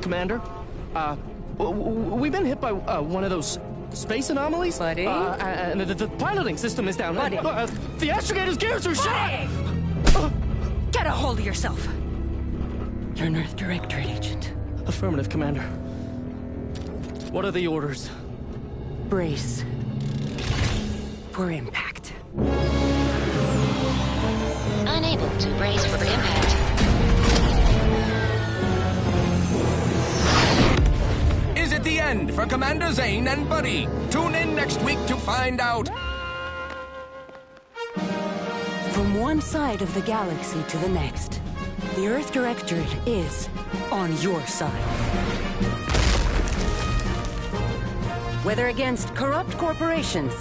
Commander. We've been hit by one of those space anomalies. Buddy? And the piloting system is down. Buddy? The Astrogator's gears are shot! Get a hold of yourself! You're an Earth Directorate agent. Affirmative, Commander. What are the orders? Brace for impact. Unable to brace for impact. Is it the end for Commander Zane and Buddy? Tune in next week to find out. From one side of the galaxy to the next, the Earth Directorate is on your side. Whether against corrupt corporations,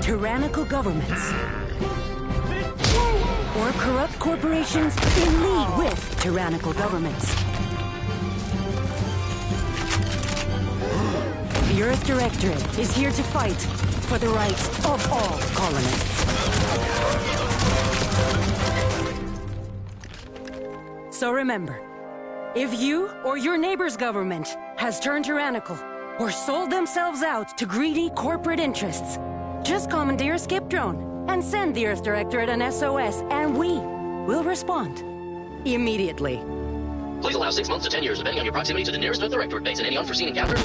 tyrannical governments, or corrupt corporations in league with tyrannical governments. The Earth Directorate is here to fight for the rights of all colonists. So remember, if you or your neighbor's government has turned tyrannical or sold themselves out to greedy corporate interests, just commandeer a skip drone and send the Earth Directorate an SOS, and we will respond immediately. Please allow 6 months to 10 years, depending on your proximity to the nearest Earth Directorate base and any unforeseen encounters.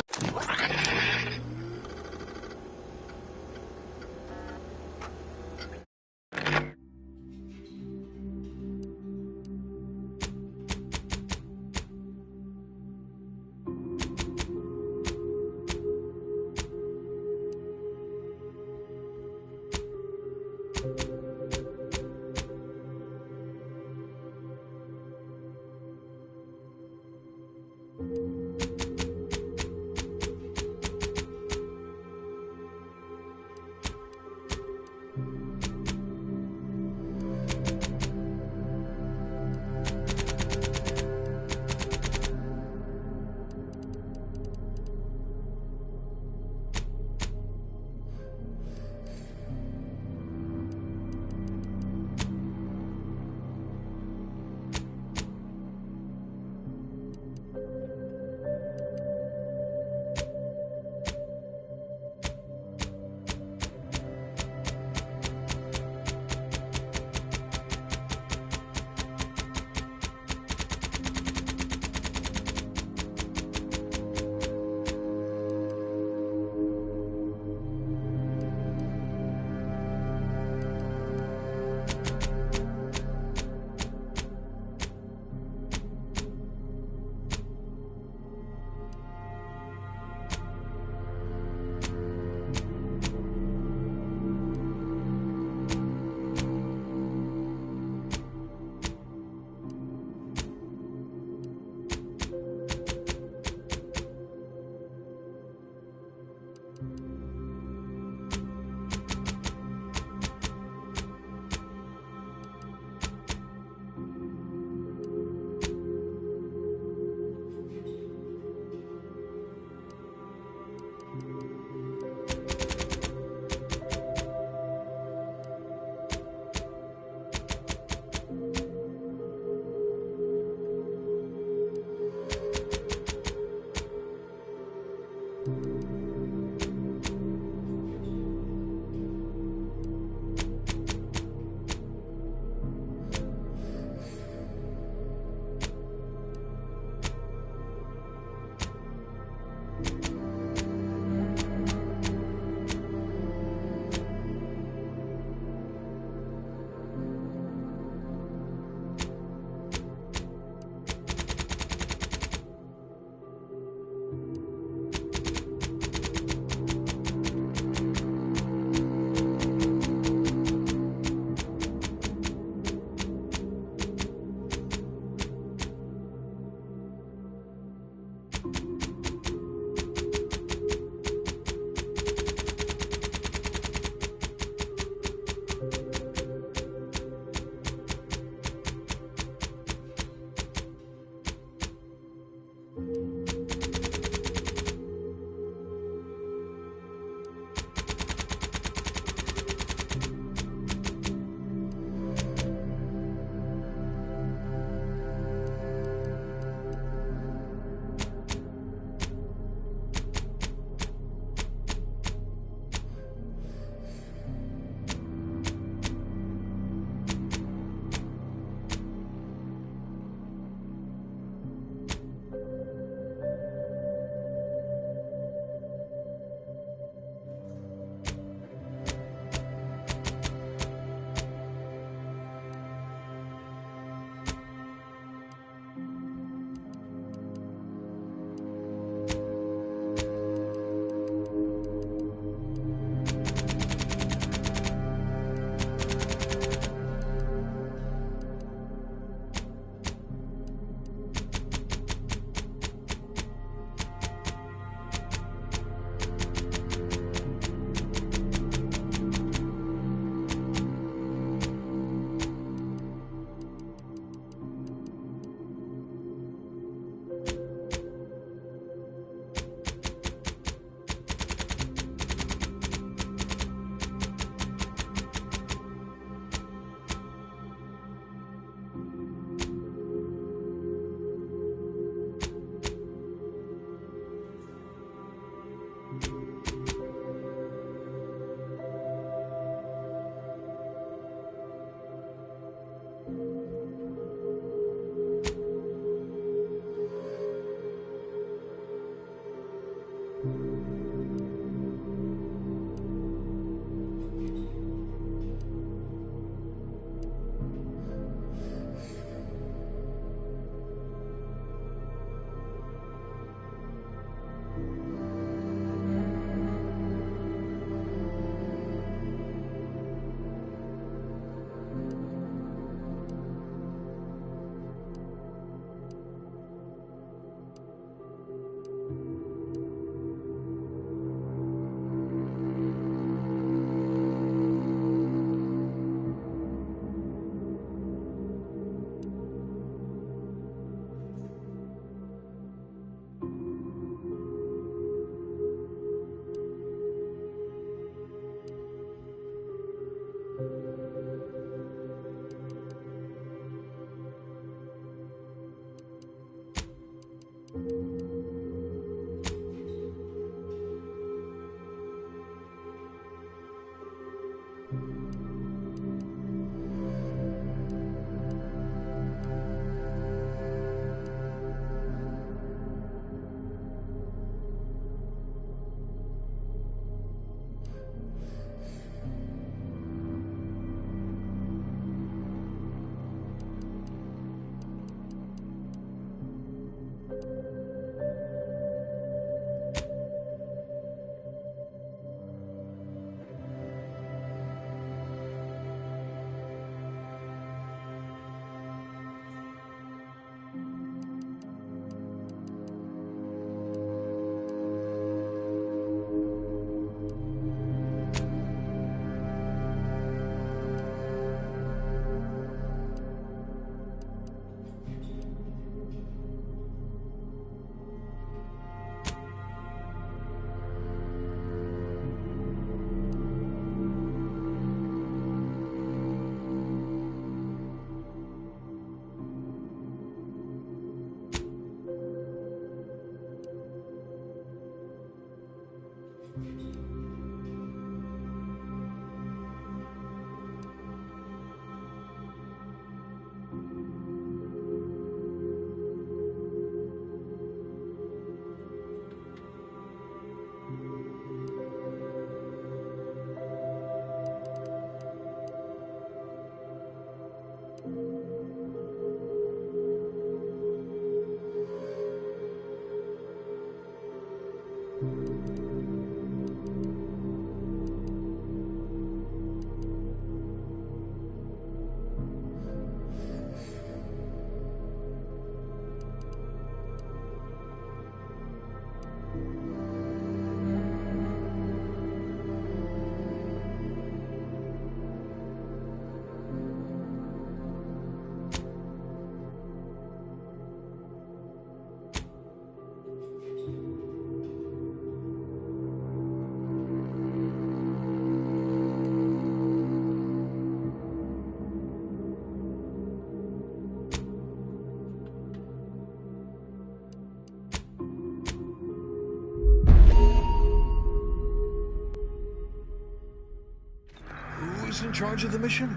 is in charge of the mission?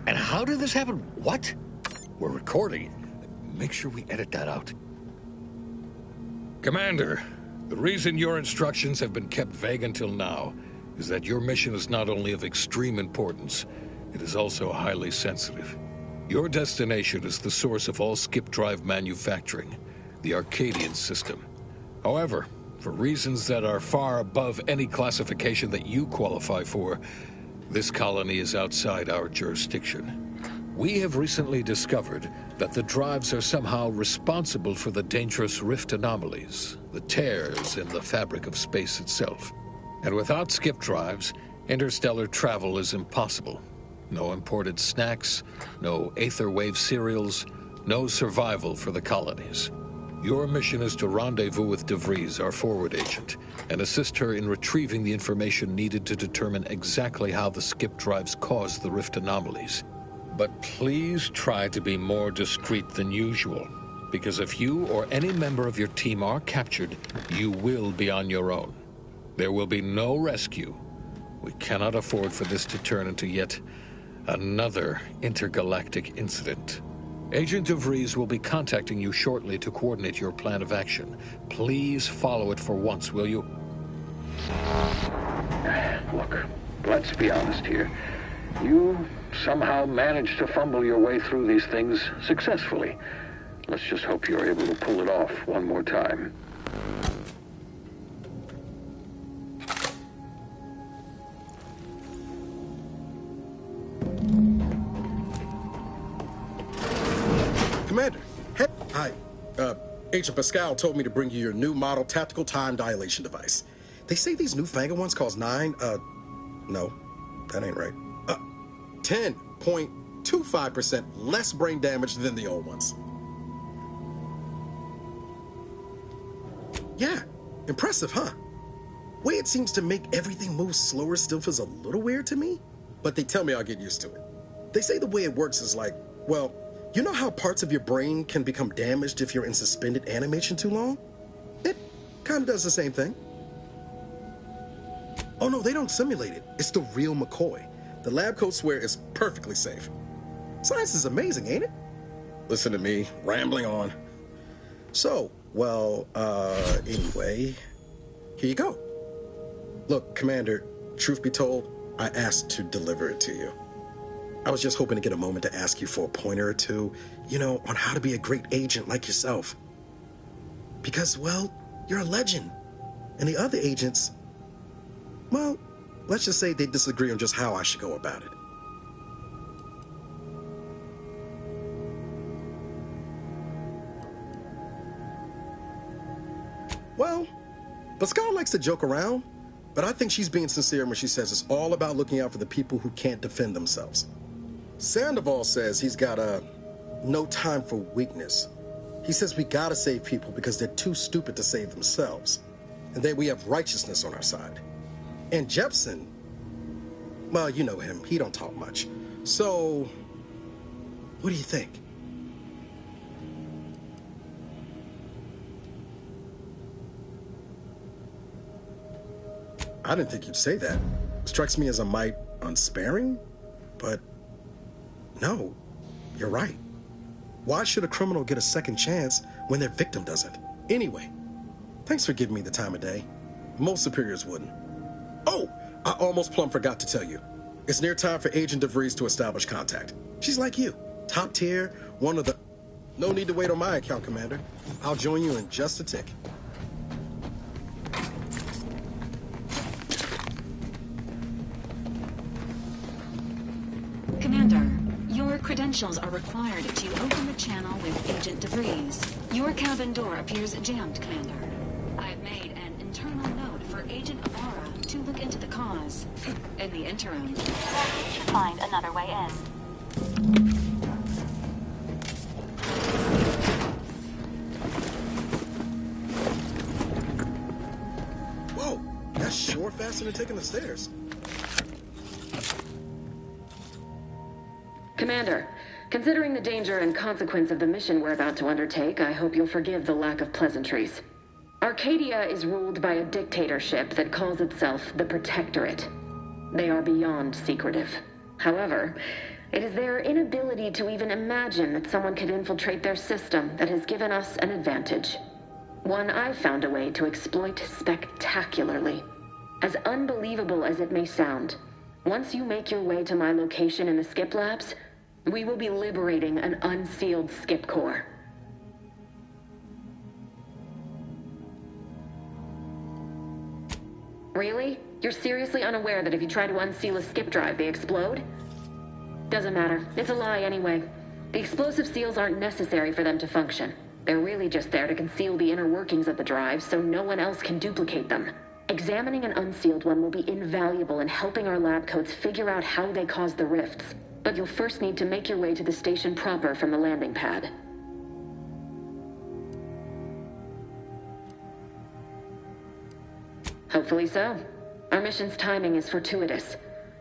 And how did this happen? What? We're recording. Make sure we edit that out. Commander, the reason your instructions have been kept vague until now is that your mission is not only of extreme importance, it is also highly sensitive. Your destination is the source of all skip drive manufacturing, the Arcadian system. However, for reasons that are far above any classification that you qualify for, this colony is outside our jurisdiction. We have recently discovered that the drives are somehow responsible for the dangerous rift anomalies, the tears in the fabric of space itself. And without skip drives, interstellar travel is impossible. No imported snacks, no Aether Wave cereals, no survival for the colonies. Your mission is to rendezvous with DeVries, our forward agent, and assist her in retrieving the information needed to determine exactly how the skip drives caused the rift anomalies. But please try to be more discreet than usual, because if you or any member of your team are captured, you will be on your own. There will be no rescue. We cannot afford for this to turn into yet another intergalactic incident. Agent DeVries will be contacting you shortly to coordinate your plan of action. Please follow it for once, will you? Look, let's be honest here. You somehow managed to fumble your way through these things successfully. Let's just hope you're able to pull it off one more time. Commander, hey, hi. Agent Pascal told me to bring you your new model tactical time dilation device. They say these newfangled ones cause no, that ain't right. 10.25% less brain damage than the old ones. Yeah, impressive, huh? Way it seems to make everything move slower still feels a little weird to me, but they tell me I'll get used to it. They say the way it works is like, well, you know how parts of your brain can become damaged if you're in suspended animation too long? It kind of does the same thing. Oh no, they don't simulate it. It's the real McCoy. The lab coats swear it's perfectly safe. Science is amazing, ain't it? Listen to me, rambling on. So, well, anyway, here you go. Look, Commander, truth be told, I asked to deliver it to you. I was just hoping to get a moment to ask you for a pointer or two, you know, on how to be a great agent like yourself. Because, well, you're a legend. And the other agents, well, let's just say they disagree on just how I should go about it. Well, Pascal likes to joke around, but I think she's being sincere when she says it's all about looking out for the people who can't defend themselves. Sandoval says he's got no time for weakness. He says we gotta save people because they're too stupid to save themselves. And then we have righteousness on our side. And Jepson, well, you know him, he don't talk much. So, what do you think? I didn't think you'd say that. Strikes me as a mite unsparing, but no, you're right. Why should a criminal get a second chance when their victim doesn't? Anyway, thanks for giving me the time of day. Most superiors wouldn't. Oh, I almost plumb forgot to tell you. It's near time for Agent DeVries to establish contact. She's like you, top tier, one of the... No need to wait on my account, Commander. I'll join you in just a tick. Commander, your credentials are required to open the channel with Agent DeVries. Your cabin door appears jammed, Commander. I've made an internal note for Agent Avara to look into the cause. In the interim, you should find another way in. Whoa, that's sure faster than taking the stairs. Commander, considering the danger and consequence of the mission we're about to undertake, I hope you'll forgive the lack of pleasantries. Arcadia is ruled by a dictatorship that calls itself the Protectorate. They are beyond secretive. However, it is their inability to even imagine that someone could infiltrate their system that has given us an advantage. One I've found a way to exploit spectacularly. As unbelievable as it may sound, once you make your way to my location in the Skip Labs, we will be liberating an unsealed Skip core. Really? You're seriously unaware that if you try to unseal a skip drive, they explode? Doesn't matter. It's a lie anyway. The explosive seals aren't necessary for them to function. They're really just there to conceal the inner workings of the drive so no one else can duplicate them. Examining an unsealed one will be invaluable in helping our lab coats figure out how they caused the rifts. But you'll first need to make your way to the station proper from the landing pad. Hopefully so. Our mission's timing is fortuitous.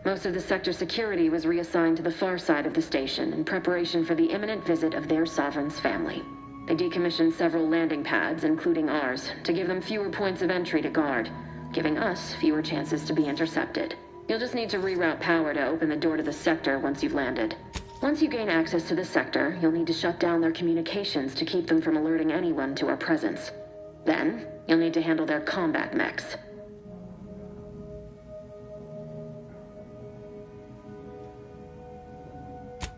Most of the sector security was reassigned to the far side of the station in preparation for the imminent visit of their sovereign's family. They decommissioned several landing pads, including ours, to give them fewer points of entry to guard, giving us fewer chances to be intercepted. You'll just need to reroute power to open the door to the sector once you've landed. Once you gain access to the sector, you'll need to shut down their communications to keep them from alerting anyone to our presence. Then, you'll need to handle their combat mechs.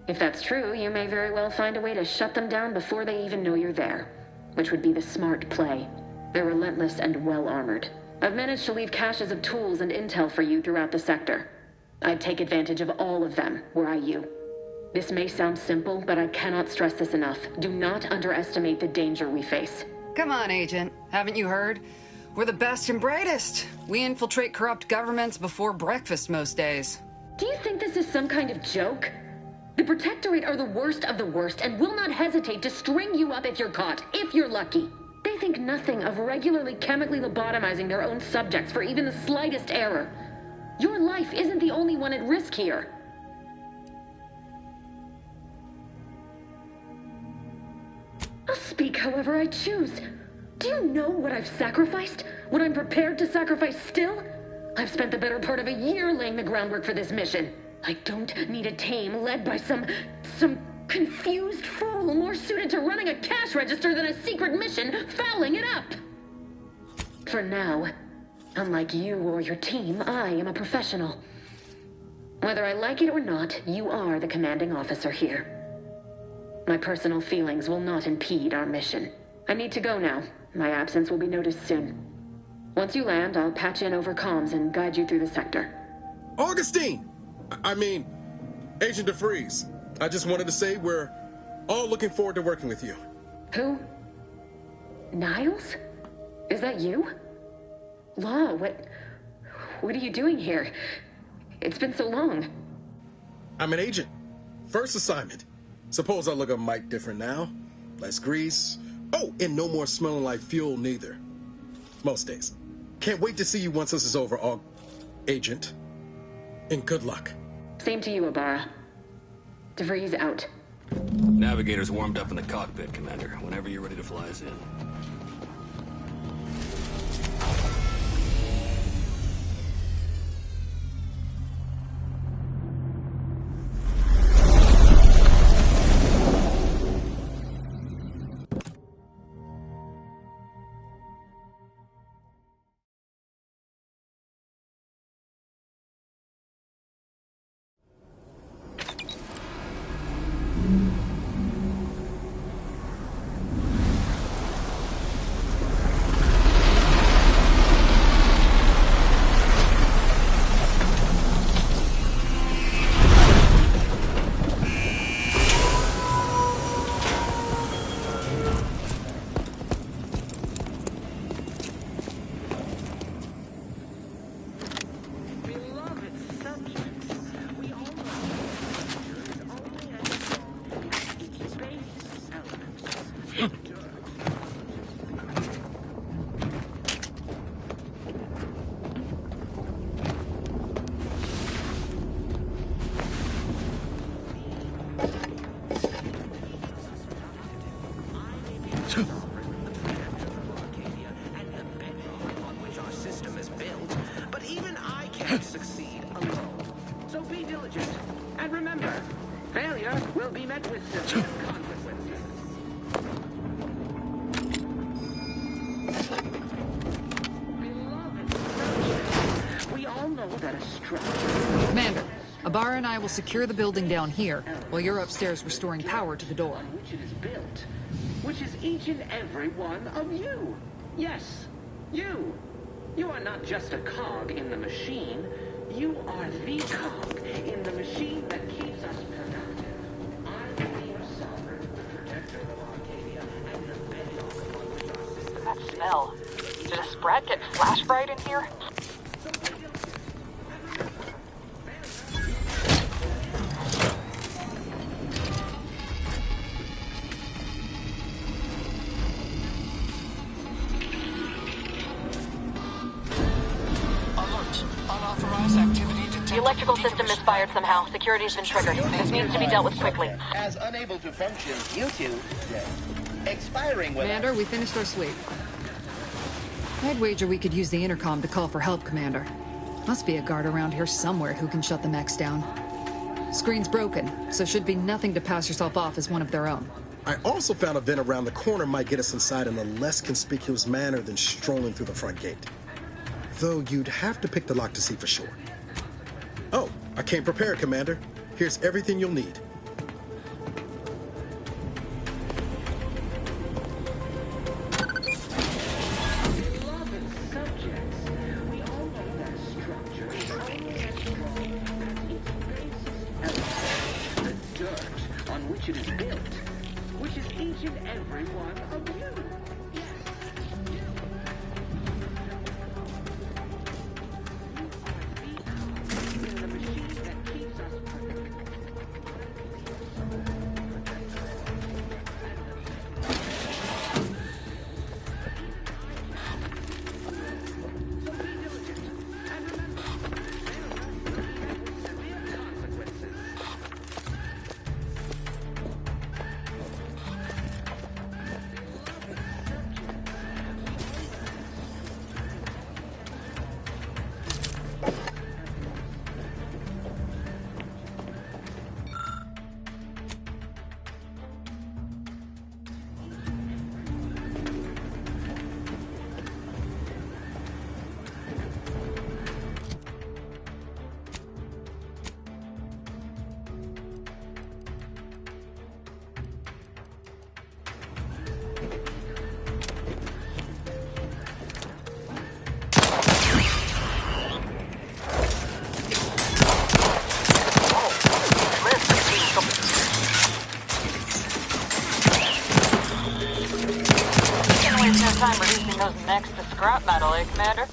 If that's true, you may very well find a way to shut them down before they even know you're there, which would be the smart play. They're relentless and well-armored. I've managed to leave caches of tools and intel for you throughout the sector. I'd take advantage of all of them, were I you. This may sound simple, but I cannot stress this enough. Do not underestimate the danger we face. Come on, Agent. Haven't you heard? We're the best and brightest. We infiltrate corrupt governments before breakfast most days. Do you think this is some kind of joke? The Protectorate are the worst of the worst and will not hesitate to string you up if you're caught, if you're lucky. They think nothing of regularly chemically lobotomizing their own subjects for even the slightest error. Your life isn't the only one at risk here. I'll speak however I choose. Do you know what I've sacrificed? What I'm prepared to sacrifice still? I've spent the better part of a year laying the groundwork for this mission. I don't need a team led by some confused fool more suited to running a cash register than a secret mission fouling it up. For now, unlike you or your team, I am a professional. Whether I like it or not, you are the commanding officer here. My personal feelings will not impede our mission. I need to go now. My absence will be noticed soon. Once you land, I'll patch in over comms and guide you through the sector. Augustine! Agent DeFreeze. I just wanted to say we're all looking forward to working with you. Who? Niles? Is that you? Law, what are you doing here? It's been so long. I'm an agent. First assignment. Suppose I look a mite different now. Less grease. Oh, and no more smelling like fuel neither. Most days. Can't wait to see you once this is over, Agent. And good luck. Same to you, Abara. DeVries out. Navigator's warmed up in the cockpit, Commander. Whenever you're ready to fly us in. And remember, failure will be met with severe consequences. Beloved structure. We all know that a structure... Commander, Ibarra and I will secure the building down here, while you're upstairs restoring power to the door. ...on which it is built, which is each and every one of you. Yes, you. You are not just a cog in the machine. You are the cog in the machine that keeps us productive. I am your sovereign, the protector of Arcadia, and the bedrock upon which our system... That smell. Did a Sprat get flash fried in here? The electrical system misfired somehow. Security's been triggered. This needs to be dealt with quickly. As unable to function due to expiring with... Commander, we finished our sweep. I'd wager we could use the intercom to call for help, Commander. Must be a guard around here somewhere who can shut the mechs down. Screen's broken, so should be nothing to pass yourself off as one of their own. I also found a vent around the corner might get us inside in a less conspicuous manner than strolling through the front gate. Though you'd have to pick the lock to see for sure. Oh, I came prepared, Commander. Here's everything you'll need. Beloved subjects, we all know that a structure is only as strong as its basis element, the dirt on which it is built, which is each and every one of you. Time reducing those necks to scrap metal, eh, Commander?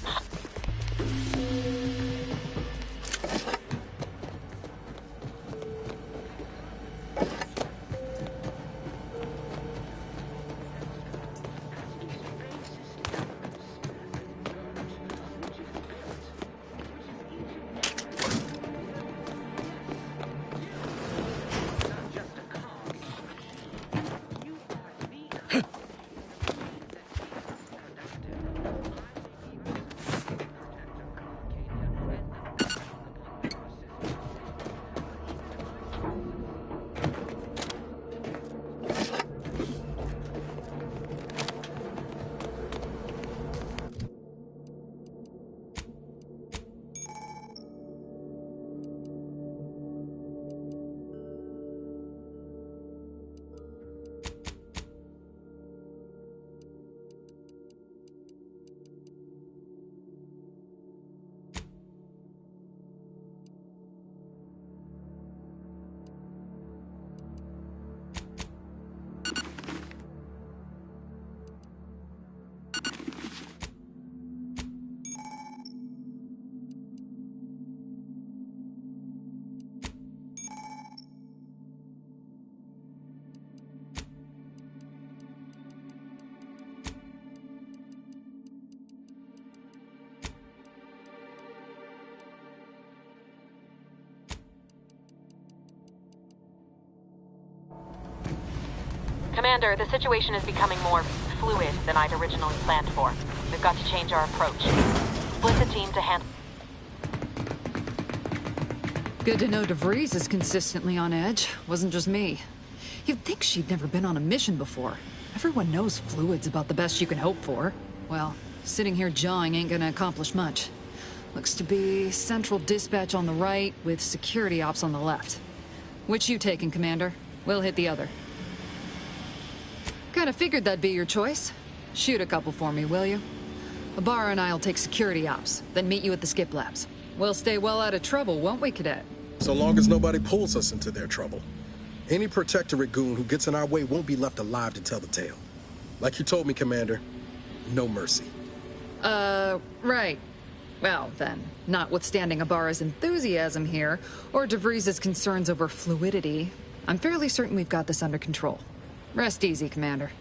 Commander, the situation is becoming more fluid than I'd originally planned for. We've got to change our approach. Split the team to handle... Good to know DeVries is consistently on edge. Wasn't just me. You'd think she'd never been on a mission before. Everyone knows fluid's about the best you can hope for. Well, sitting here jawing ain't gonna accomplish much. Looks to be central dispatch on the right with security ops on the left. Which you taking, Commander? We'll hit the other. Kinda figured that'd be your choice. Shoot a couple for me, will you? Ibarra and I'll take security ops, then meet you at the skip labs. We'll stay well out of trouble, won't we, Cadet? So long as nobody pulls us into their trouble. Any Protectorate goon who gets in our way won't be left alive to tell the tale. Like you told me, Commander, no mercy. Right. Well, then, notwithstanding Ibarra's enthusiasm here, or DeVries' concerns over fluidity, I'm fairly certain we've got this under control. Rest easy, Commander.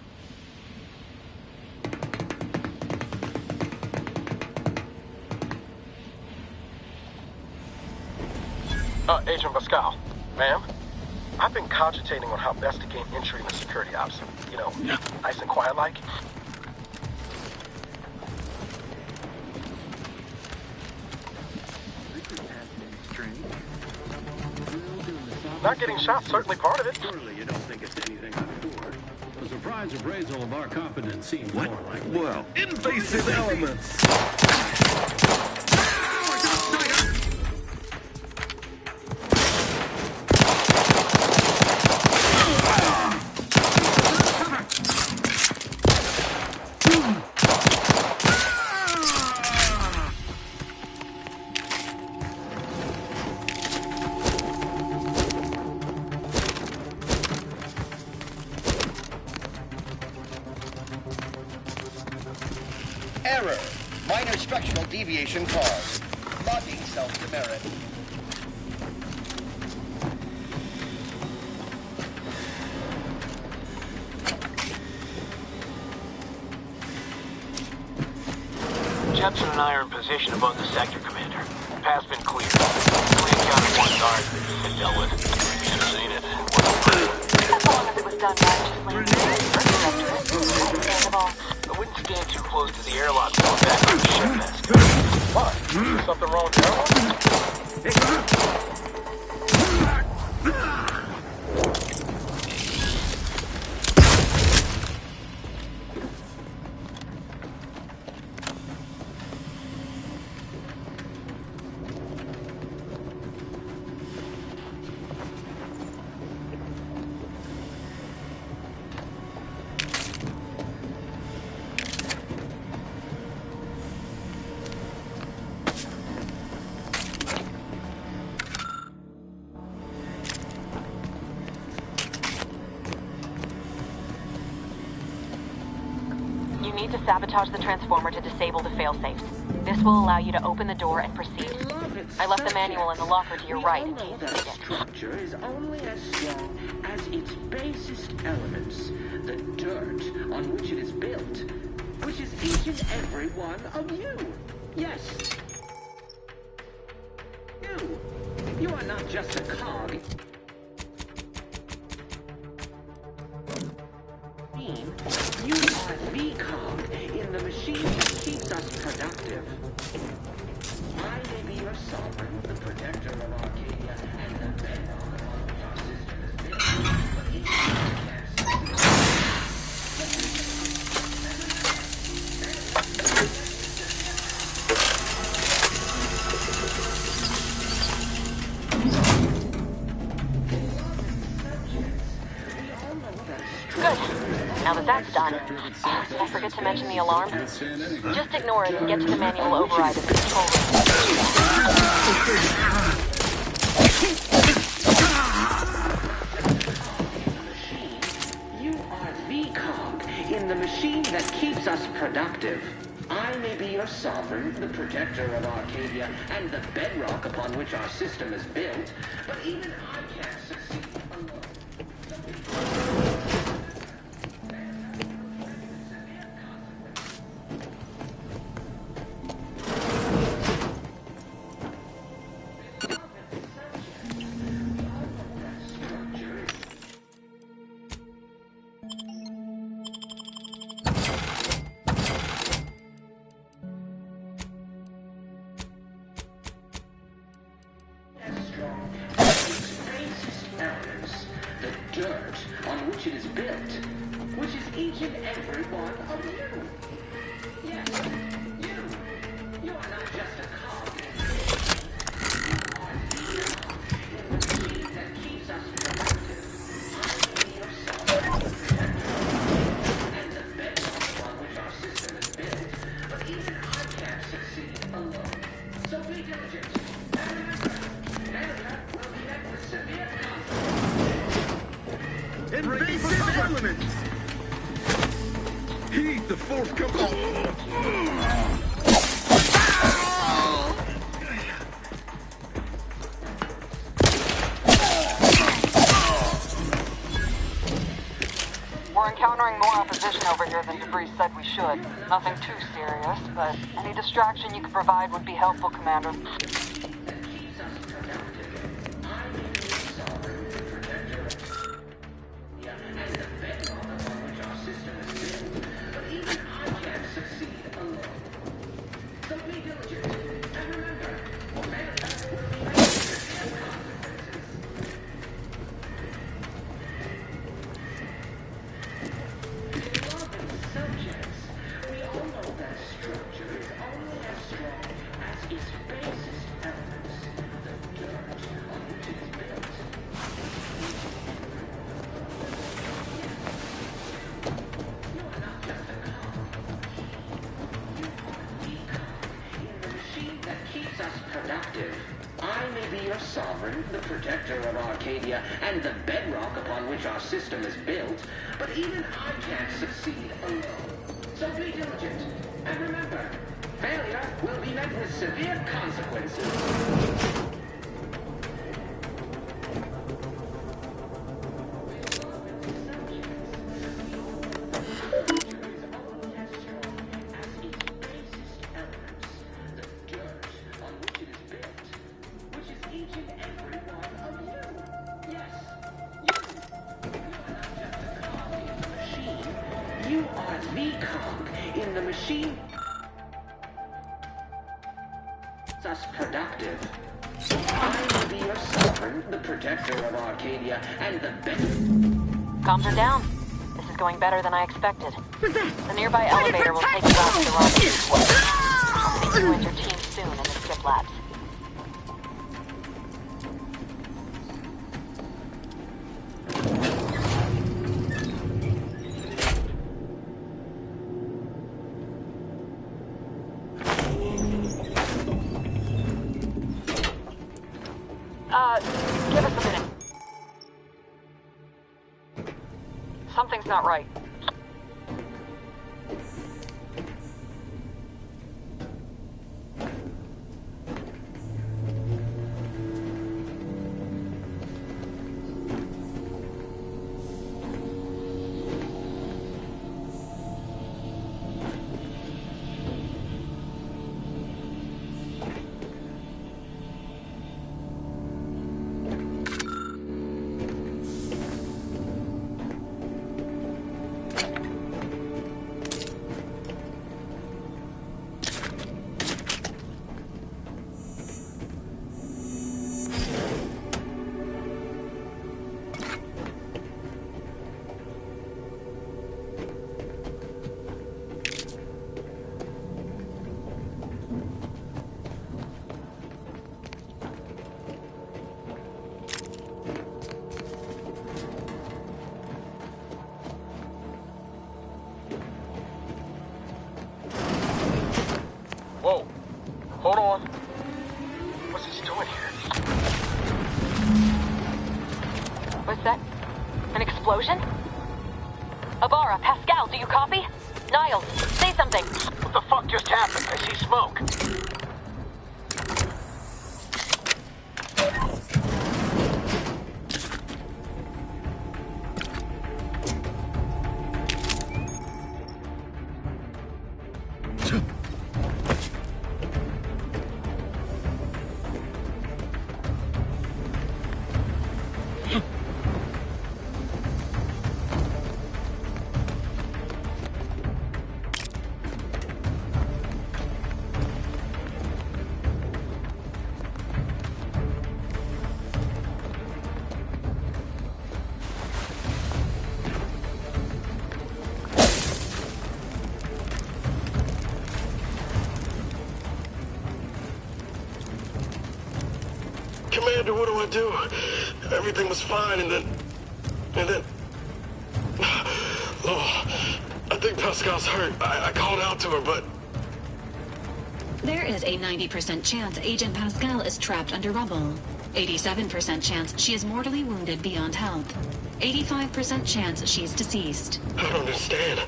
Agent Pascal. Ma'am? I've been cogitating on how best to gain entry into security ops. You know, nice and quiet-like. Not getting shot, certainly part of it. Surely you don't think it's anything untoward. The surprise appraisal of our competence seems more like... Well, invasive elements! Error. Minor structural deviation caused. Locking self-demerit. Jepson and I are in position above the sector, Commander. Path's been cleared. We encountered one guard that been dealt with. Should have seen it. As long as it was done righteously. I wouldn't stand too close to the airlock going back to the ship mask. What? Is something wrong with the airlock? You need to sabotage the transformer to disable the failsafes. This will allow you to open the door and proceed. I left the manual in the locker to your right in case you need it. Structure is only as strong as its basest elements, the dirt on which it is built, which is each and every one of you. Yes. You are not just a cog. You are the cog in the machine that keeps us productive. I may be your sovereign, the protector of Arcadia, and the bedrock upon which our system is built. But each Good. Now that that's done, did I forget to mention the alarm? Just ignore it and get to the manual override of the control You are the cog in the machine that keeps us productive. I may be your sovereign, the protector of Arcadia, and the bedrock upon which our system is built, but even I can't succeed alone. built, which is each and every one of you. Yes, you. You are not just a cog. You are the cog in the machine that keeps us productive. I am your sovereign protector, and the bedrock upon which our system is built. But even I can't succeed alone. So be diligent. And remember, failure will be met with severe consequences. Invasive elements! Heed the forthcoming... We're encountering more opposition over here than Debris said we should. Nothing too serious, but any distraction you could provide would be helpful, Commander. I may be your sovereign, the protector of Arcadia, and the bedrock upon which our system is built, but even I can't succeed alone. So be diligent, and remember, failure will be met with severe consequences. You are the cog in the machine. Thus productive. I will be your sovereign, the protector of Arcadia, and the Comms are down. This is going better than I expected. The nearby elevator will take you out to the rendezvous. I'll see you and your team soon in the skip labs. Give us a minute. Something's not right. Whoa. Hold on. What's this doing here? What's that? An explosion? Abara, Pascal, do you copy? Niles, say something. What the fuck just happened? I see smoke. Commander, what do I do? Everything was fine, and then... Oh, I think Pascal's hurt. I called out to her, but... There is a 90% chance Agent Pascal is trapped under rubble. 87% chance she is mortally wounded beyond health. 85% chance she's deceased. I don't understand.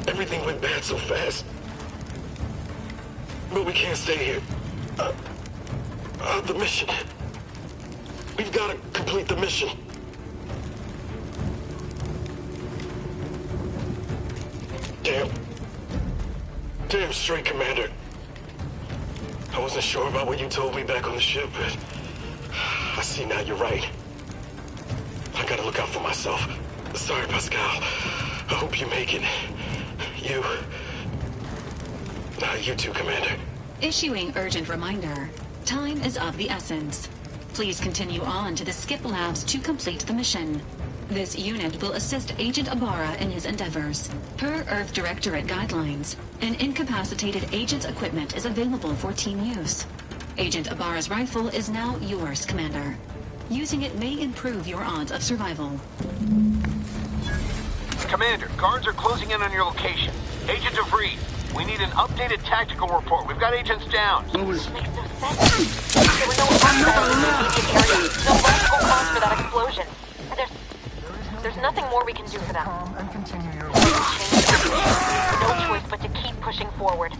Everything went bad so fast. But we can't stay here. The mission. We've got to complete the mission. Damn straight, Commander. I wasn't sure about what you told me back on the ship, but I see now you're right. I gotta look out for myself. Sorry, Pascal. I hope you make it. You too, Commander. Issuing urgent reminder. Time is of the essence. Please continue on to the Skip Labs to complete the mission. This unit will assist Agent Ibarra in his endeavors. Per Earth Directorate guidelines, an incapacitated agent's equipment is available for team use. Agent Ibarra's rifle is now yours, Commander. Using it may improve your odds of survival. Commander, guards are closing in on your location. Agent DeVries, we need an updated tactical report. We've got agents down. Makes no sense. There were no hostiles in the immediate area. No logical cause for that explosion. There's nothing more we can do for them. No choice but to keep pushing forward.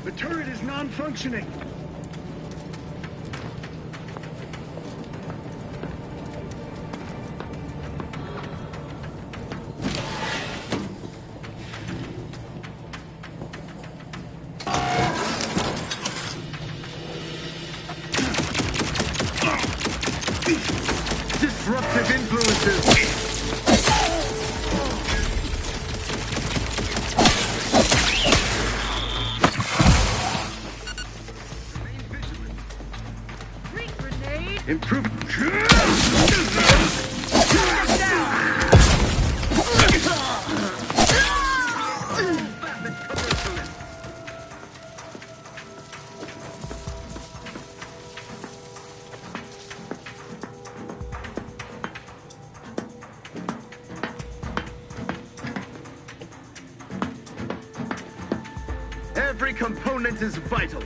The turret is non-functioning. Disruptive influences. Improve. Every component is vital.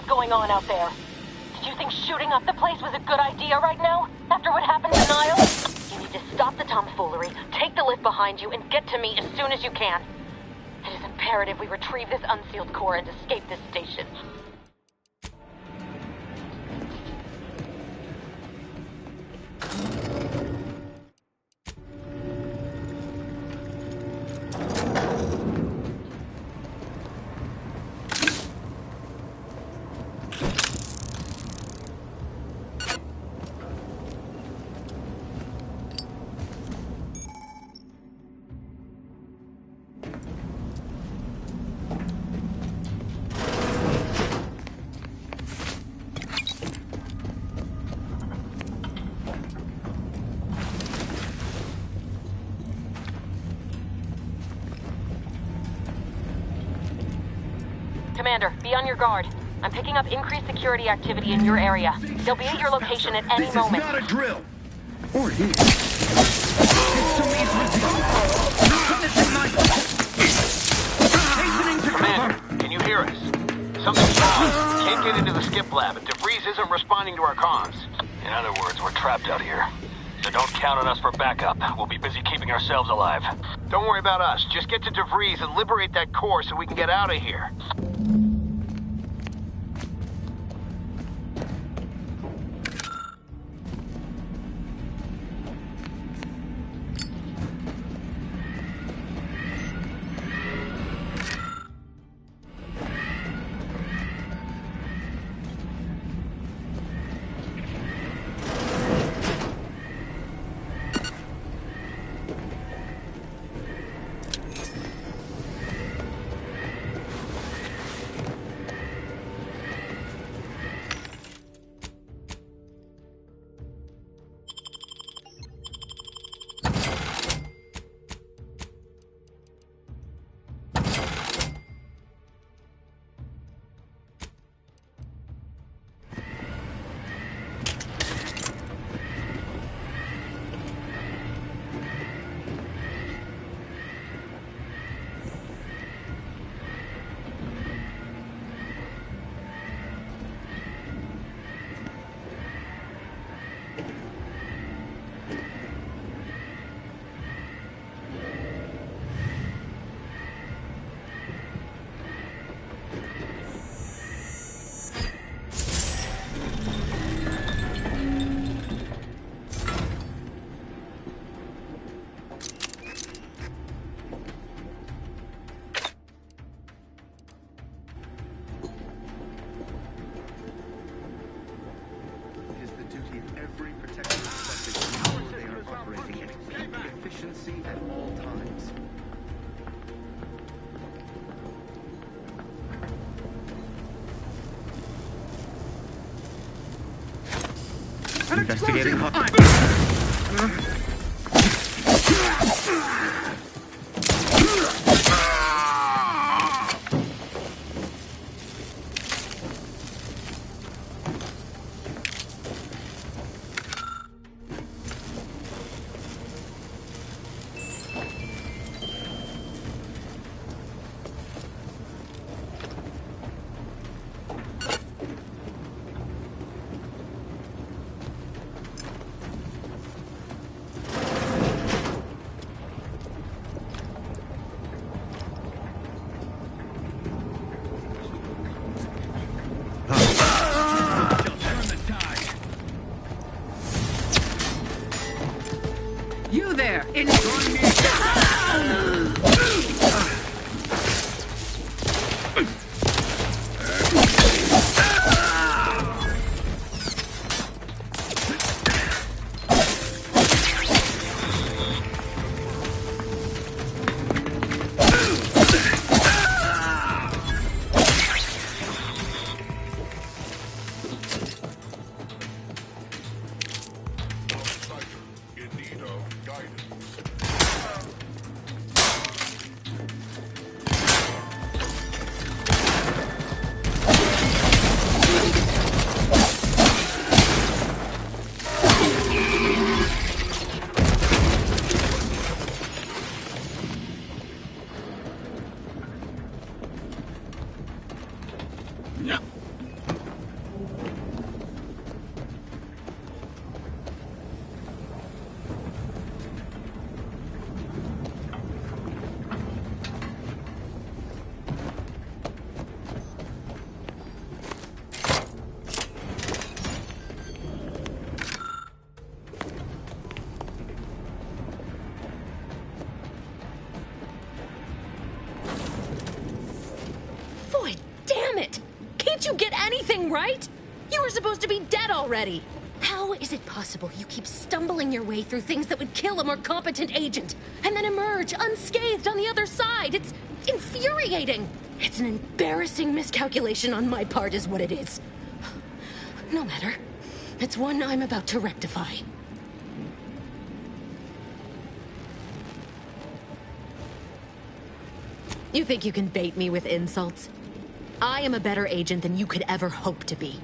Going on out there? Did you think shooting up the place was a good idea right now? After what happened to Niles? You need to stop the tomfoolery, take the lift behind you, and get to me as soon as you can. It is imperative we retrieve this unsealed core and escape this station. Commander, be on your guard. I'm picking up increased security activity in your area. They'll be at your location at any moment. This is not a drill! Or he. Commander, can you hear us? Something's wrong. Can't get into the skip lab, and DeVries isn't responding to our comms. In other words, we're trapped out here. So don't count on us for backup. We'll be busy keeping ourselves alive. Don't worry about us. Just get to DeVries and liberate that core so we can get out of here. Investigating hot. Right? You were supposed to be dead already. How is it possible you keep stumbling your way through things that would kill a more competent agent, and then emerge unscathed on the other side? It's infuriating. It's an embarrassing miscalculation on my part is what it is. No matter. It's one I'm about to rectify. You think you can bait me with insults? I am a better agent than you could ever hope to be.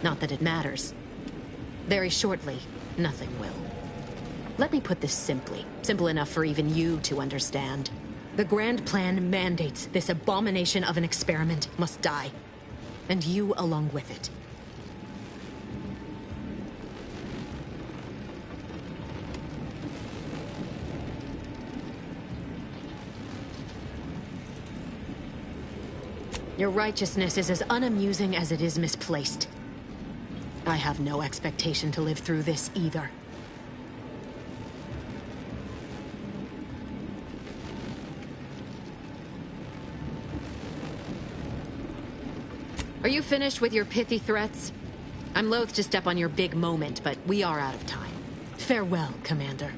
Not that it matters. Very shortly, nothing will. Let me put this simply. Simple enough for even you to understand. The Grand Plan mandates this abomination of an experiment must die. And you along with it. Your righteousness is as unamusing as it is misplaced. I have no expectation to live through this either. Are you finished with your pithy threats? I'm loath to step on your big moment, but we are out of time. Farewell, Commander.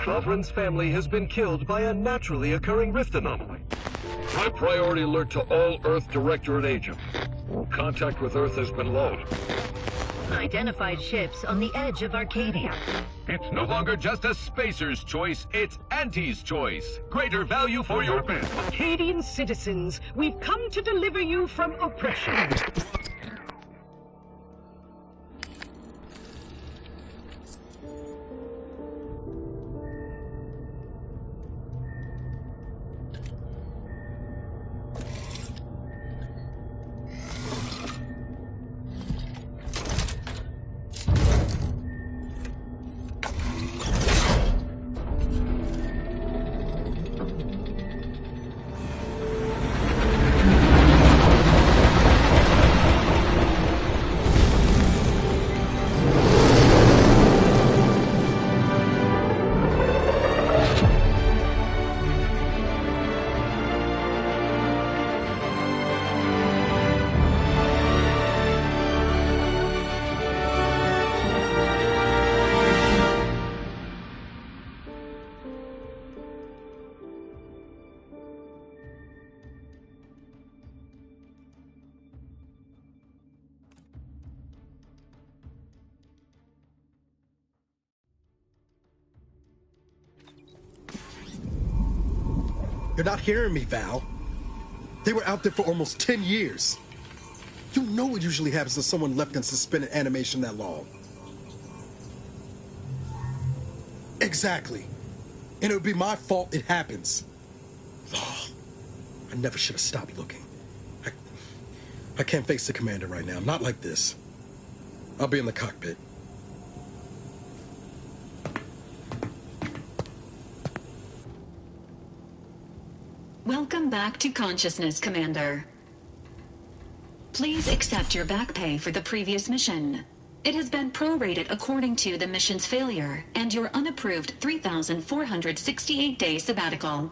Lovren's family has been killed by a naturally occurring rift anomaly. High priority alert to all Earth Directorate agents. Contact with Earth has been low. Identified ships on the edge of Arcadia. It's no longer just a spacer's choice, it's Auntie's choice. Greater value for your bid. Arcadian citizens, we've come to deliver you from oppression. You're not hearing me, Val. They were out there for almost 10 years. You know what usually happens to someone left in suspended animation that long. Exactly. And it would be my fault it happens. Oh, I never should have stopped looking. I can't face the commander right now. Not like this. I'll be in the cockpit. Welcome back to consciousness, Commander. Please accept your back pay for the previous mission. It has been prorated according to the mission's failure and your unapproved 3,468-day sabbatical.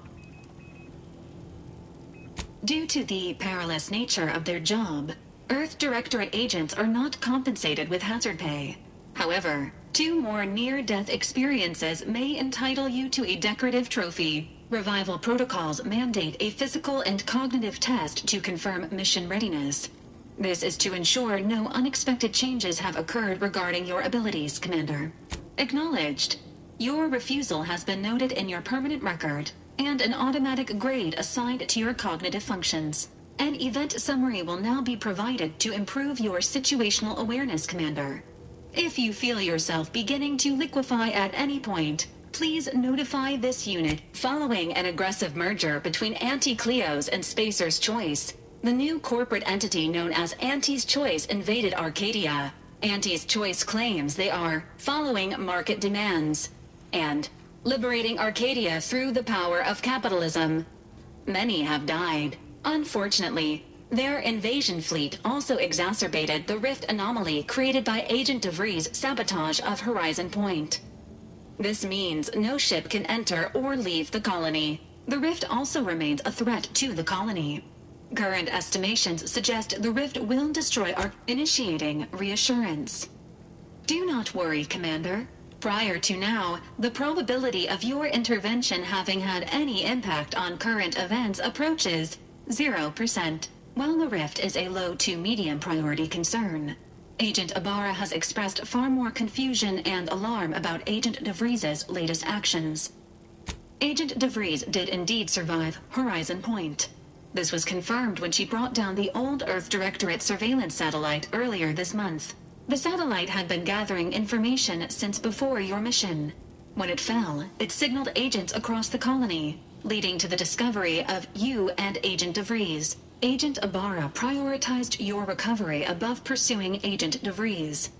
Due to the perilous nature of their job, Earth Directorate agents are not compensated with hazard pay. However, 2 more near-death experiences may entitle you to a decorative trophy. Revival protocols mandate a physical and cognitive test to confirm mission readiness. This is to ensure no unexpected changes have occurred regarding your abilities, Commander. Acknowledged. Your refusal has been noted in your permanent record, and an automatic grade assigned to your cognitive functions. An event summary will now be provided to improve your situational awareness, Commander. If you feel yourself beginning to liquefy at any point, please notify this unit. Following an aggressive merger between Anti-Cleos and Spacer's Choice, the new corporate entity known as Auntie's Choice invaded Arcadia. Auntie's Choice claims they are following market demands and liberating Arcadia through the power of capitalism. Many have died. Unfortunately, their invasion fleet also exacerbated the rift anomaly created by Agent DeVries' sabotage of Horizon Point. This means no ship can enter or leave the colony. The rift also remains a threat to the colony. Current estimations suggest the rift will destroy initiating reassurance. Do not worry, Commander. Prior to now, the probability of your intervention having had any impact on current events approaches 0%, while the rift is a low to medium priority concern. Agent Ibarra has expressed far more confusion and alarm about Agent DeVries' latest actions. Agent DeVries did indeed survive Horizon Point. This was confirmed when she brought down the old Earth Directorate surveillance satellite earlier this month. The satellite had been gathering information since before your mission. When it fell, it signaled agents across the colony, leading to the discovery of you and Agent DeVries. Agent Ibarra prioritized your recovery above pursuing Agent DeVries.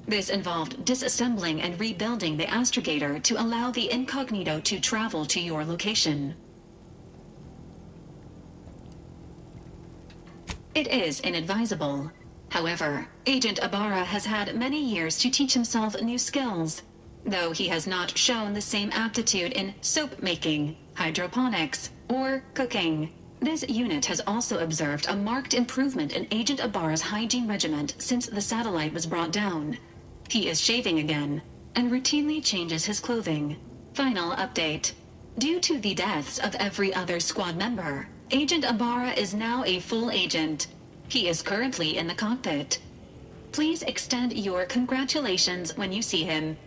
This involved disassembling and rebuilding the astrogator to allow the incognito to travel to your location. It is inadvisable. However, Agent Ibarra has had many years to teach himself new skills, though he has not shown the same aptitude in soap making, hydroponics, or cooking. This unit has also observed a marked improvement in Agent Ibarra's hygiene regimen since the satellite was brought down. He is shaving again, and routinely changes his clothing. Final update. Due to the deaths of every other squad member, Agent Ibarra is now a full agent. He is currently in the cockpit. Please extend your congratulations when you see him.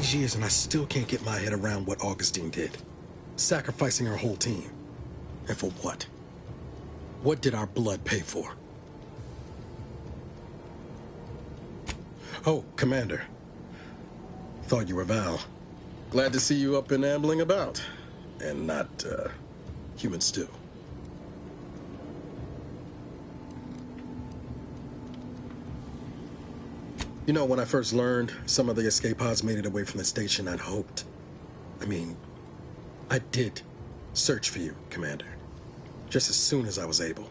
these years and I still can't get my head around what Augustine did. Sacrificing her whole team. And for what? What did our blood pay for? Oh, Commander. Thought you were Val. Glad to see you up and ambling about. And not, human stew. You know, when I first learned some of the escape pods made it away from the station, I'd hoped. I did search for you, Commander. Just as soon as I was able.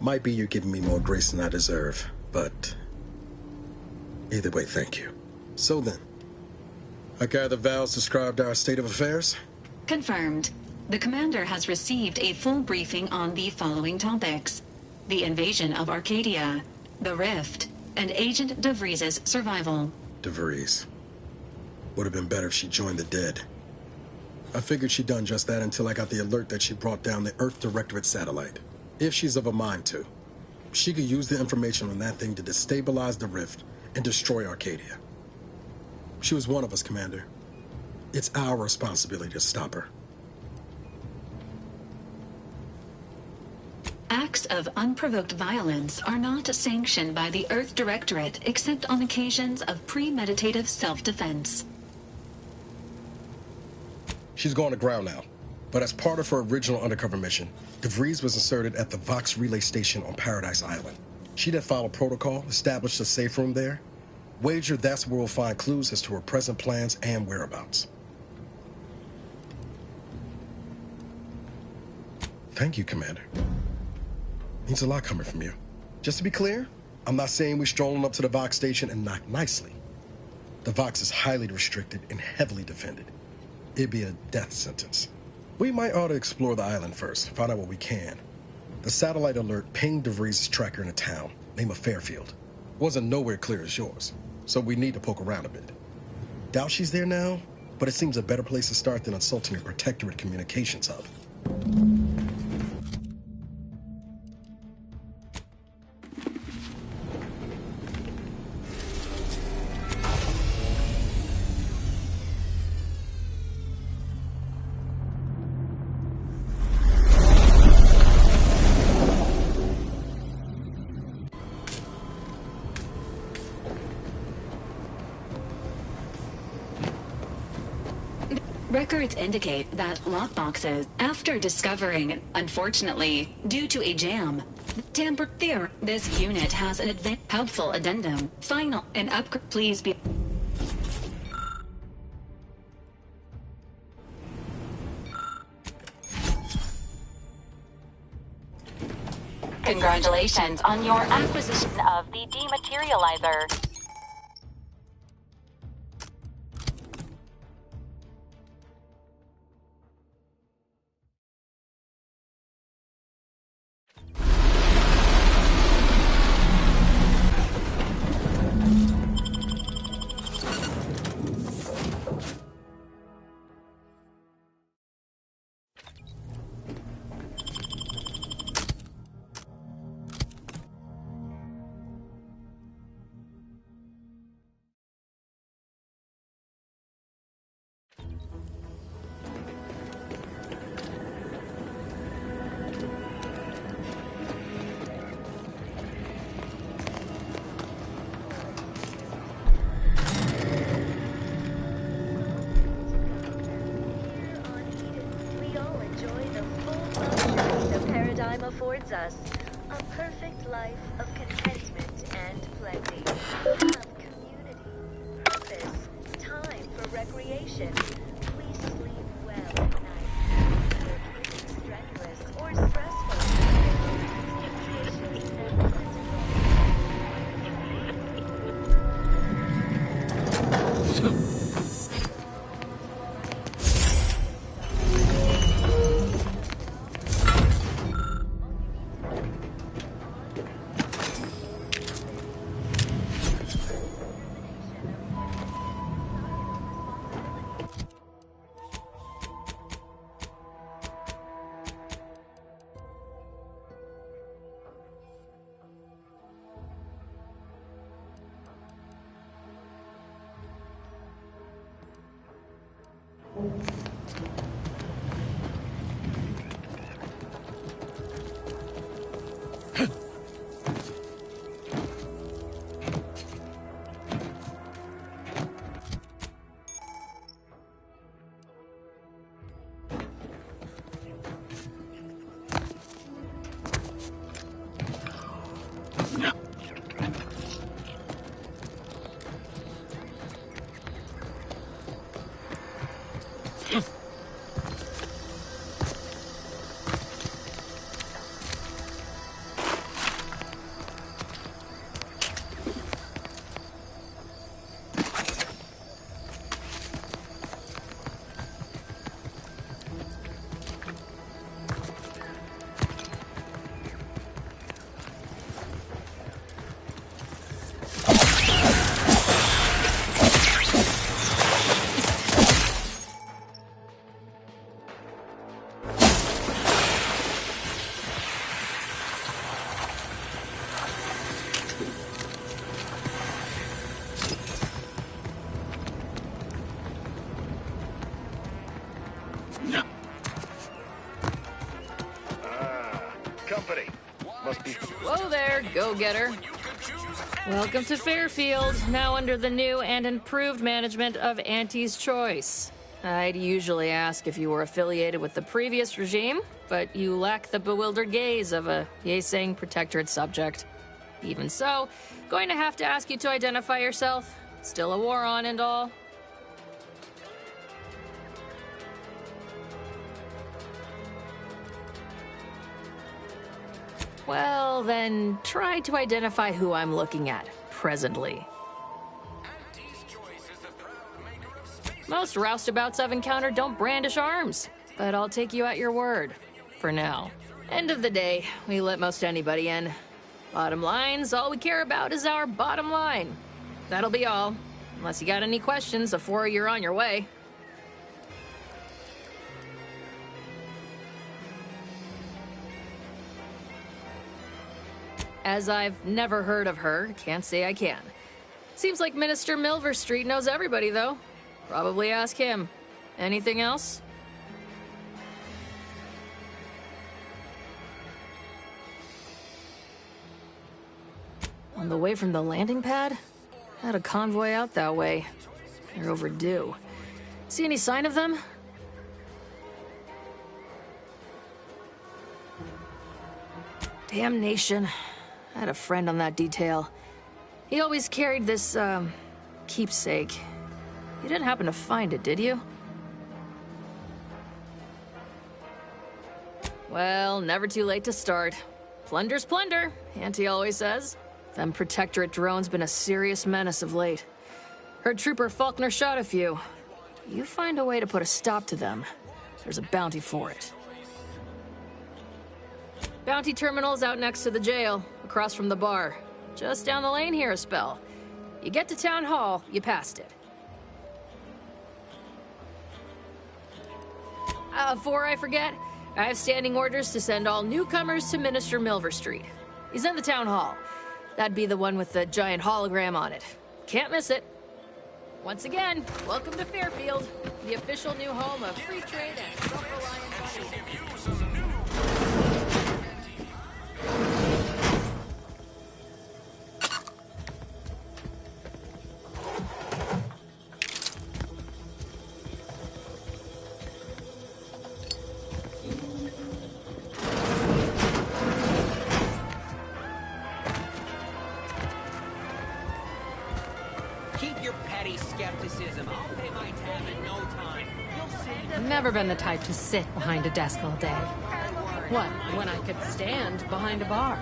Might be you're giving me more grace than I deserve, but either way, thank you. So then, I gather Val's described our state of affairs? Confirmed. The commander has received a full briefing on the following topics: the invasion of Arcadia, the Rift, and Agent DeVries' survival. DeVries. Would have been better if she joined the dead. I figured she'd done just that until I got the alert that she brought down the Earth Directorate satellite. If she's of a mind to, she could use the information on that thing to destabilize the Rift and destroy Arcadia. She was one of us, Commander. It's our responsibility to stop her. Acts of unprovoked violence are not sanctioned by the Earth Directorate except on occasions of premeditative self-defense. She's going to ground now. But as part of her original undercover mission, DeVries was inserted at the Vox Relay Station on Paradise Island. She'd have followed protocol, established a safe room there. Wager that's where we'll find clues as to her present plans and whereabouts. Thank you, Commander. Means a lot coming from you. Just to be clear, I'm not saying we're strolling up to the Vox Station and knock nicely. The Vox is highly restricted and heavily defended. It'd be a death sentence. We might ought to explore the island first, find out what we can. The satellite alert pinged DeVries' tracker in a town, name of Fairfield. Wasn't nowhere clear as yours, so we need to poke around a bit. Doubt she's there now, but it seems a better place to start than insulting a Protectorate communications hub. Records indicate that lockboxes, after discovering, unfortunately, due to a jam, tampered there. This unit has an helpful addendum. Final and upgrade. Please be. Congratulations on your acquisition of the dematerializer. Affords us a perfect life of contentment and plenty. We have community, purpose, time for recreation. We sleep well at night. It isn't strenuous or stressful. Company. Must be. Whoa there, go-getter. Welcome to Fairfield, now under the new and improved management of Auntie's Choice. I'd usually ask if you were affiliated with the previous regime, but you lack the bewildered gaze of a yay-saying protectorate subject. Even so, going to have to ask you to identify yourself. Still a war on and all. Well, then, try to identify who I'm looking at, presently. Most roustabouts I've encountered don't brandish arms, but I'll take you at your word, for now. End of the day, we let most anybody in. Bottom line's all we care about is our bottom line. That'll be all, unless you got any questions before you're on your way. As I've never heard of her, can't say I can. Seems like Minister Milverstreet knows everybody, though. Probably ask him. Anything else? On the way from the landing pad? Had a convoy out that way. They're overdue. See any sign of them? Damnation. I had a friend on that detail. He always carried this, keepsake. You didn't happen to find it, did you? Well, never too late to start. Plunder's plunder, Auntie always says. Them Protectorate drones been a serious menace of late. Heard Trooper Faulkner shot a few. You find a way to put a stop to them, there's a bounty for it. Bounty terminal's out next to the jail, across from the bar. Just down the lane here a spell. You get to Town Hall, you passed it. Before I forget, I have standing orders to send all newcomers to Minister Milverstreet. He's in the Town Hall. That'd be the one with the giant hologram on it. Can't miss it. Once again, welcome to Fairfield, the official new home of free trade and self-reliant bodies. Never been the type to sit behind a desk all day. What, when I could stand behind a bar?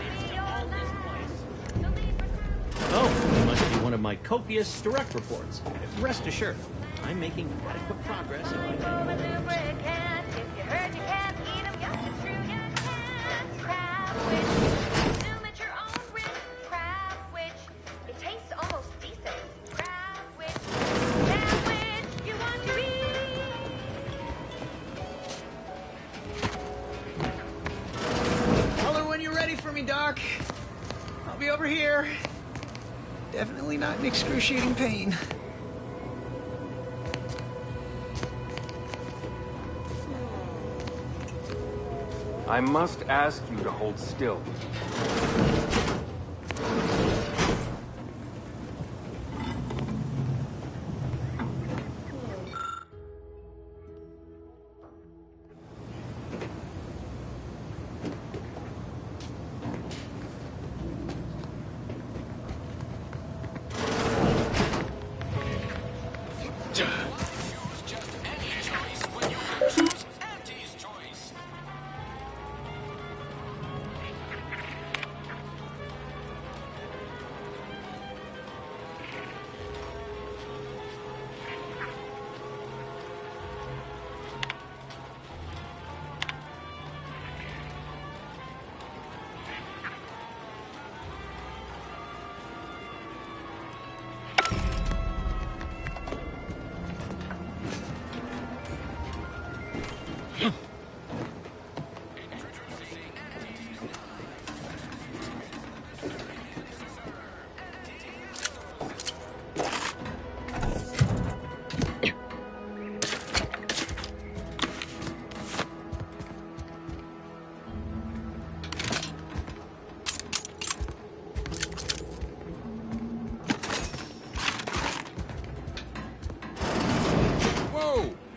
Oh, you must be one of my copious direct reports. Rest assured, I'm making adequate progress in my Doc. I'll be over here. Definitely not in excruciating pain. I must ask you to hold still.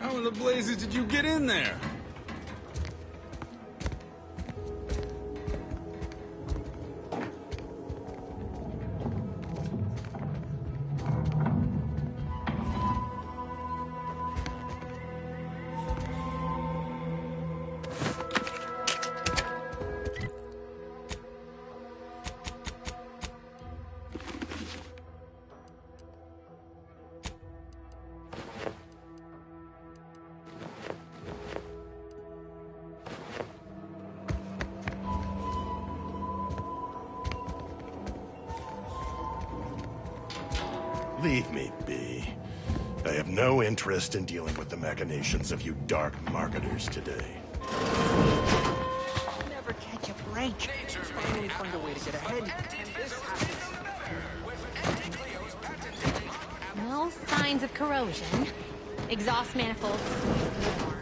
How in the blazes did you get in there? Leave me be. I have no interest in dealing with the machinations of you dark marketers today. Never catch a break. Finally find a way to get ahead. And this happens. No signs of corrosion. Exhaust manifolds warm.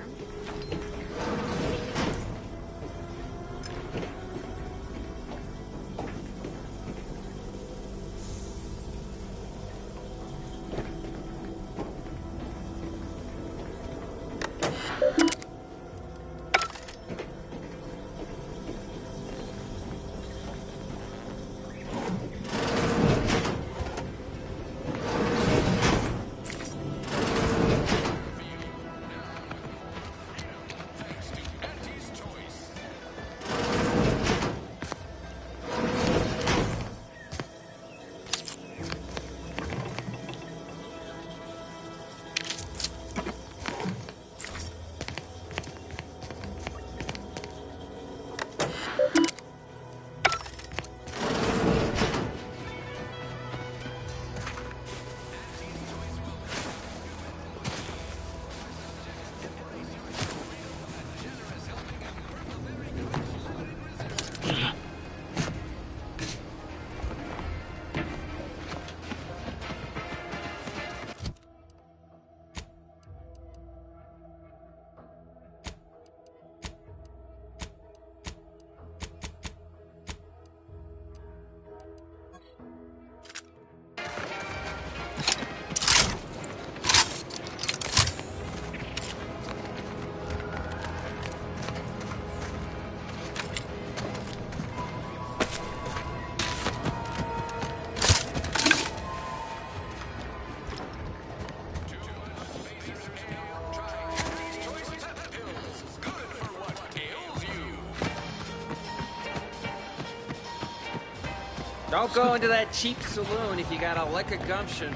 Don't go into that cheap saloon if you got a lick of gumption.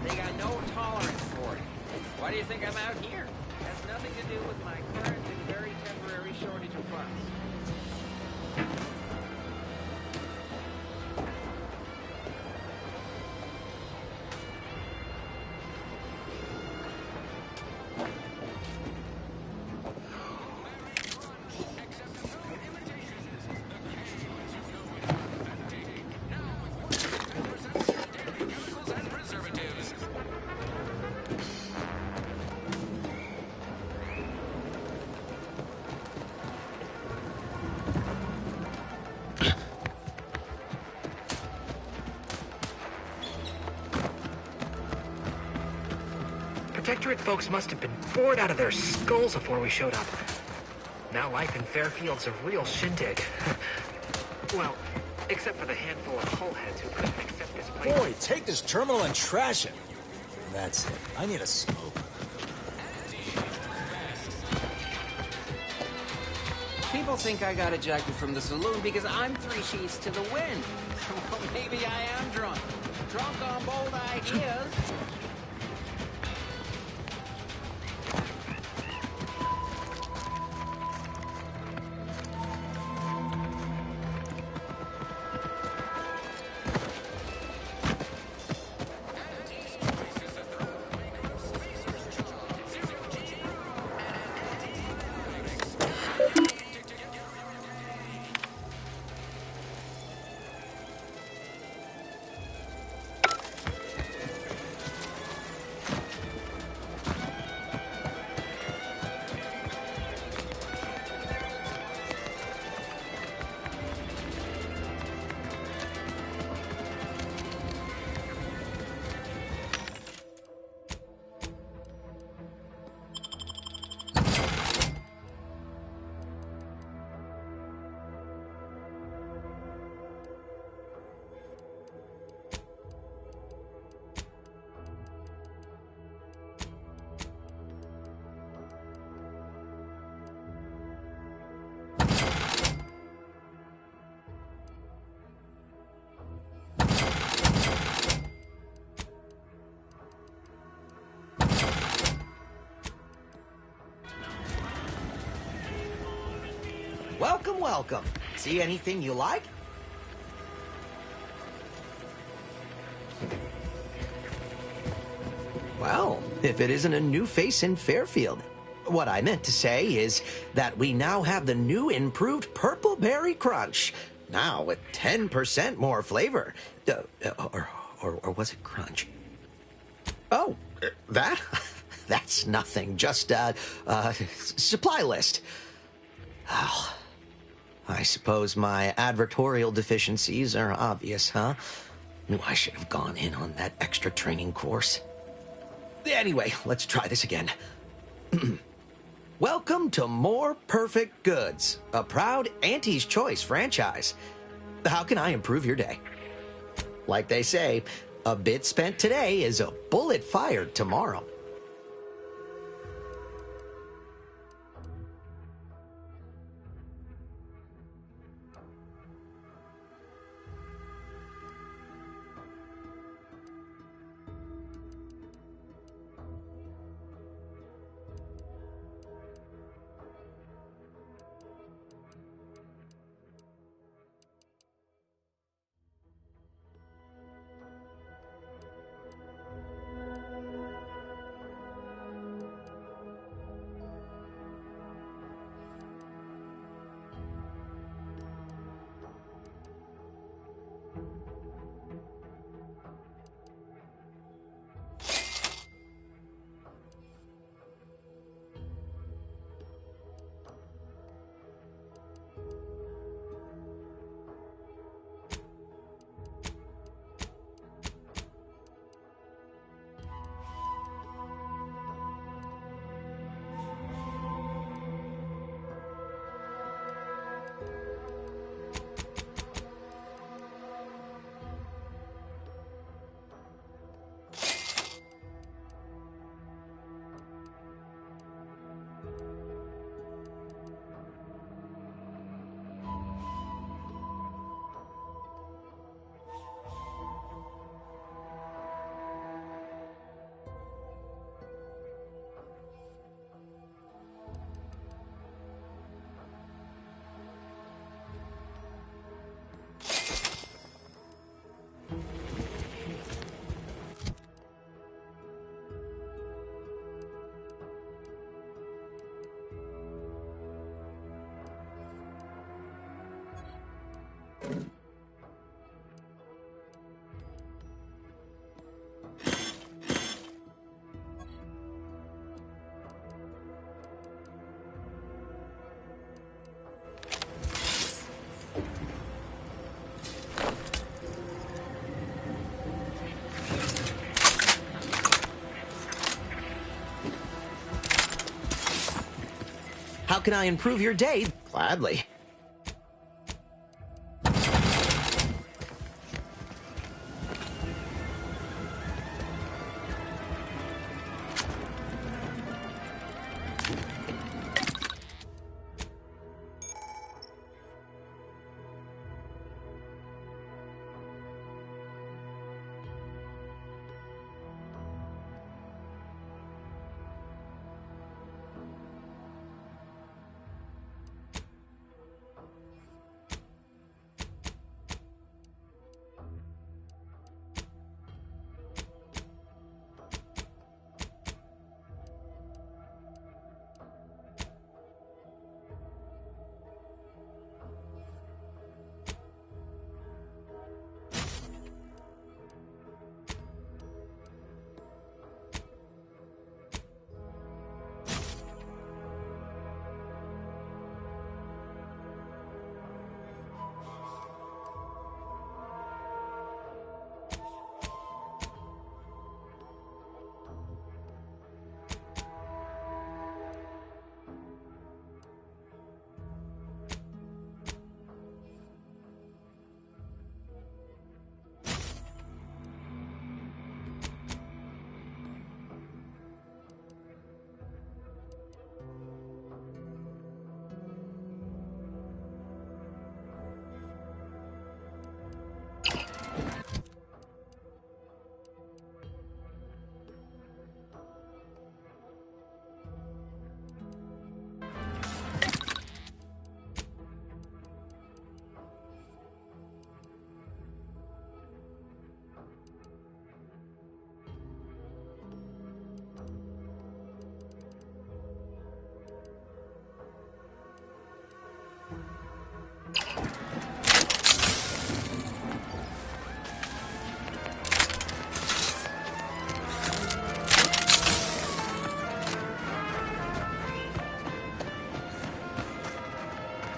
They got no tolerance for it. Why do you think I'm out here? It has nothing to do with my current and very temporary shortage of funds. Protectorate folks must have been bored out of their skulls before we showed up. Now life in Fairfield's a real shindig. Well, except for the handful of hull heads who couldn't accept this place. Boy, take this terminal and trash it. That's it. I need a smoke. People think I got ejected from the saloon because I'm 3 sheets to the wind. Well, maybe I am drunk. Drunk on bold ideas. Welcome, welcome. See anything you like? Well, if it isn't a new face in Fairfield. What I meant to say is that we now have the new improved Purple Berry Crunch. Now with 10% more flavor. Or was it crunch? Oh, that? That's nothing. Just supply list. Oh, I suppose my advertorial deficiencies are obvious, huh? Knew I should have gone in on that extra training course. Anyway, let's try this again. Welcome to More Perfect Goods, a proud Auntie's Choice franchise. How can I improve your day? Like they say, a bit spent today is a bullet fired tomorrow. How can I improve your day? Gladly.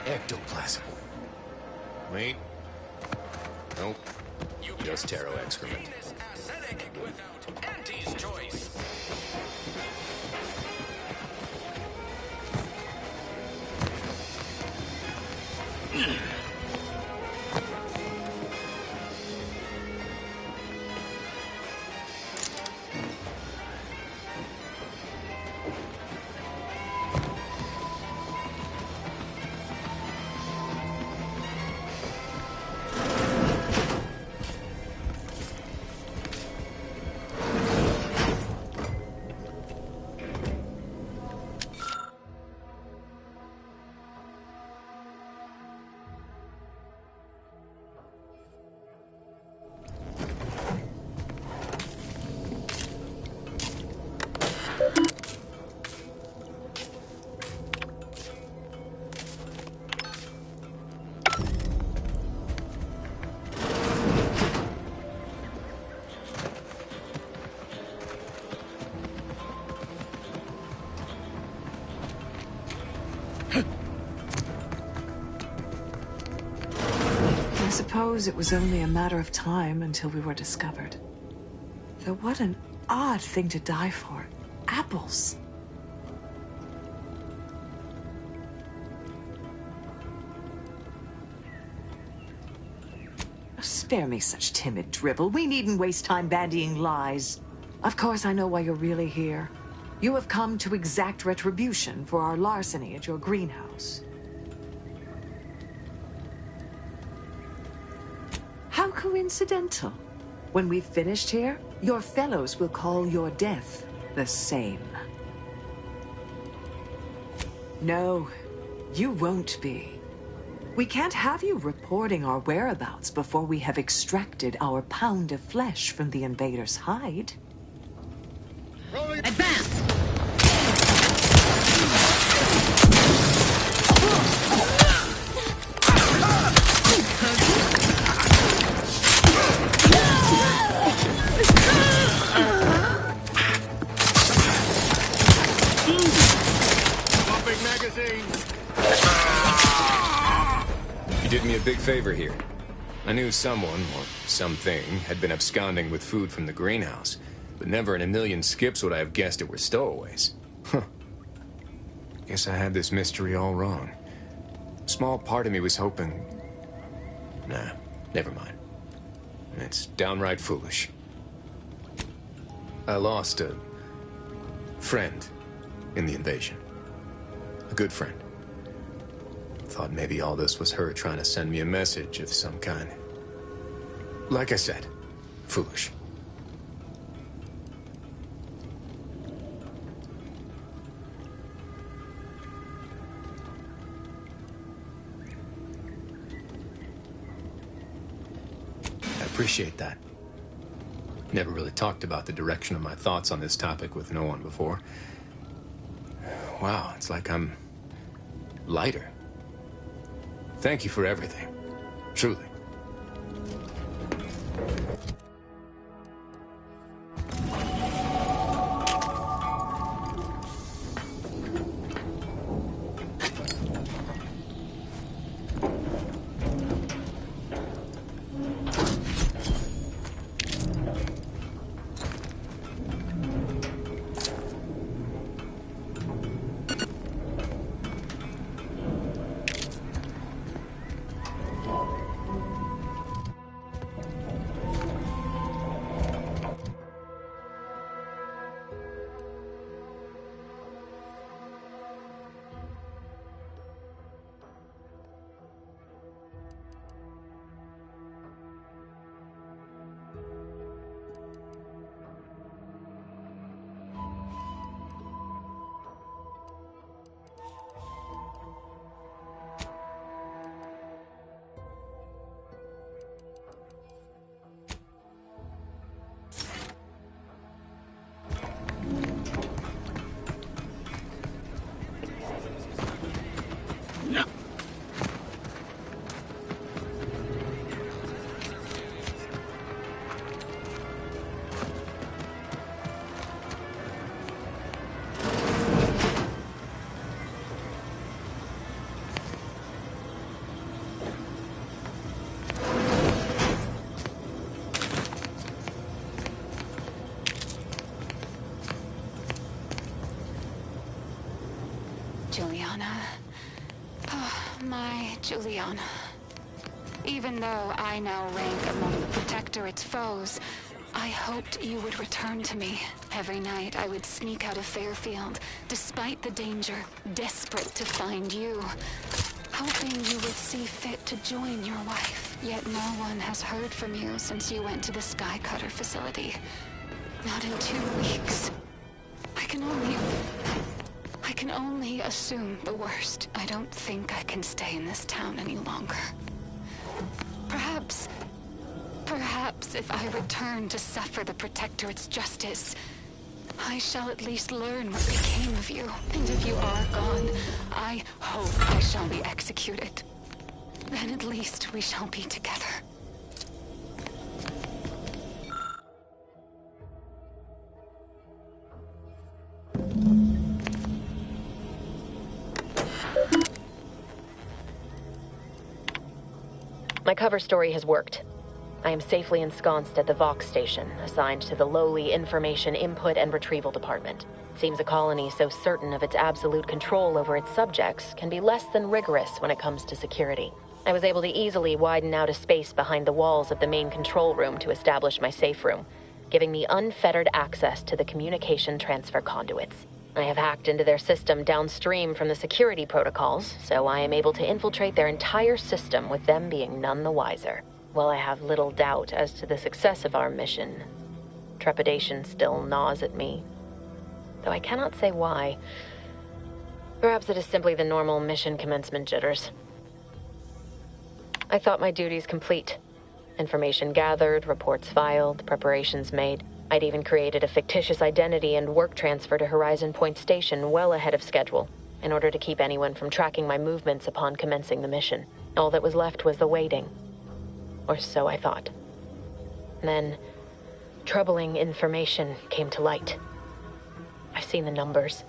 Ectoplasm. Wait. Nope. Just Taro excrement. Auntie's choice. I suppose it was only a matter of time until we were discovered. Though what an odd thing to die for. Apples. Spare me such timid drivel. We needn't waste time bandying lies. Of course, I know why you're really here. You have come to exact retribution for our larceny at your greenhouse. How coincidental. When we've finished here, your fellows will call your death the same. No, you won't be. We can't have you reporting our whereabouts before we have extracted our pound of flesh from the invader's hide. Advance! Bumping magazine. You did me a big favor here. I knew someone, or something, had been absconding with food from the greenhouse, but never in a million skips would I have guessed it were stowaways. Huh. Guess I had this mystery all wrong. Small part of me was hoping... Nah, never mind. It's downright foolish. I lost a friend in the invasion. A good friend. Thought maybe all this was her trying to send me a message of some kind. Like I said, foolish. I appreciate that. Never really talked about the direction of my thoughts on this topic with no one before. Wow, it's like I'm lighter. Thank you for everything. Truly. Juliana. Oh, my Juliana. Even though I now rank among the Protectorate's foes, I hoped you would return to me. Every night I would sneak out of Fairfield, despite the danger, desperate to find you. Hoping you would see fit to join your wife. Yet no one has heard from you since you went to the Skycutter facility. Not in 2 weeks. I can only assume the worst. I don't think I can stay in this town any longer. Perhaps if I return to suffer the Protectorate's justice, I shall at least learn what became of you. And if you are gone, I hope I shall be executed. Then at least we shall be together. My cover story has worked. I am safely ensconced at the Vox station, assigned to the lowly Information Input and Retrieval Department. It seems a colony so certain of its absolute control over its subjects can be less than rigorous when it comes to security. I was able to easily widen out a space behind the walls of the main control room to establish my safe room, giving me unfettered access to the communication transfer conduits. I have hacked into their system downstream from the security protocols, so I am able to infiltrate their entire system with them being none the wiser. While I have little doubt as to the success of our mission, trepidation still gnaws at me, though I cannot say why. Perhaps it is simply the normal mission commencement jitters. I thought my duties complete. Information gathered, reports filed, preparations made. I'd even created a fictitious identity and work transfer to Horizon Point Station well ahead of schedule, in order to keep anyone from tracking my movements upon commencing the mission. All that was left was the waiting. Or so I thought. Then, troubling information came to light. I've seen the numbers.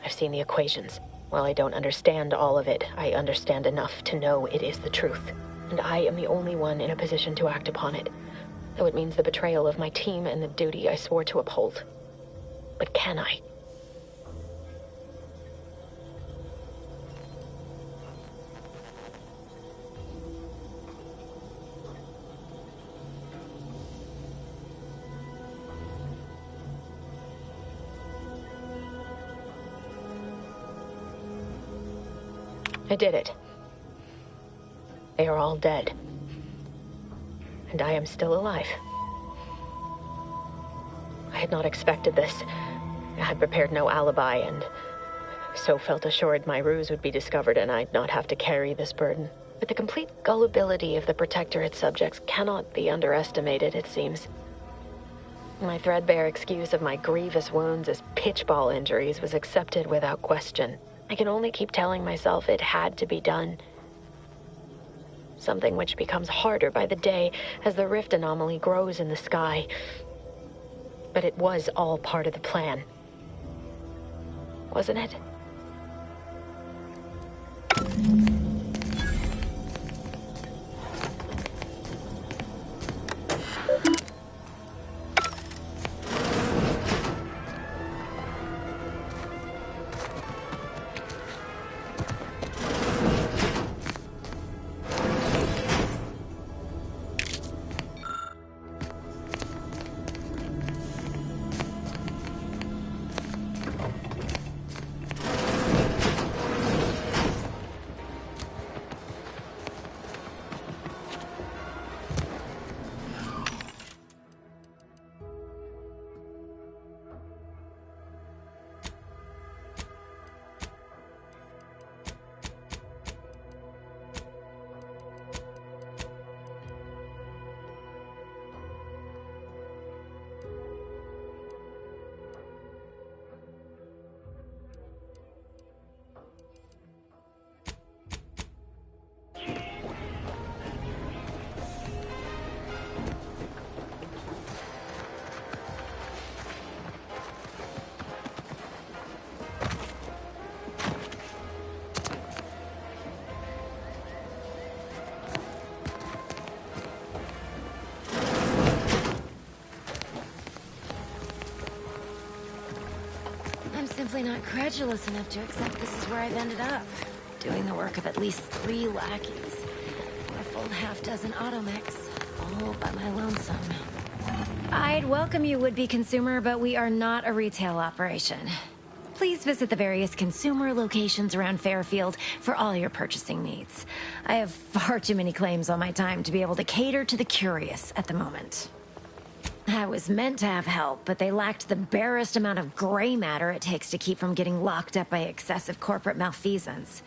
I've seen the equations. While I don't understand all of it, I understand enough to know it is the truth. And I am the only one in a position to act upon it. Though it means the betrayal of my team and the duty I swore to uphold. But can I? I did it. They are all dead. And I am still alive. I had not expected this. I had prepared no alibi, and so felt assured my ruse would be discovered and I'd not have to carry this burden. But the complete gullibility of the Protectorate subjects cannot be underestimated, it seems. My threadbare excuse of my grievous wounds as pitchball injuries was accepted without question. I can only keep telling myself it had to be done. Something which becomes harder by the day as the rift anomaly grows in the sky. But it was all part of the plan. Wasn't it? Simply not credulous enough to accept this is where I've ended up. Doing the work of at least 3 lackeys. A full half-dozen automechs, all by my lonesome. I'd welcome you, would-be consumer, but we are not a retail operation. Please visit the various consumer locations around Fairfield for all your purchasing needs. I have far too many claims on my time to be able to cater to the curious at the moment. I was meant to have help, but they lacked the barest amount of gray matter it takes to keep from getting locked up by excessive corporate malfeasance.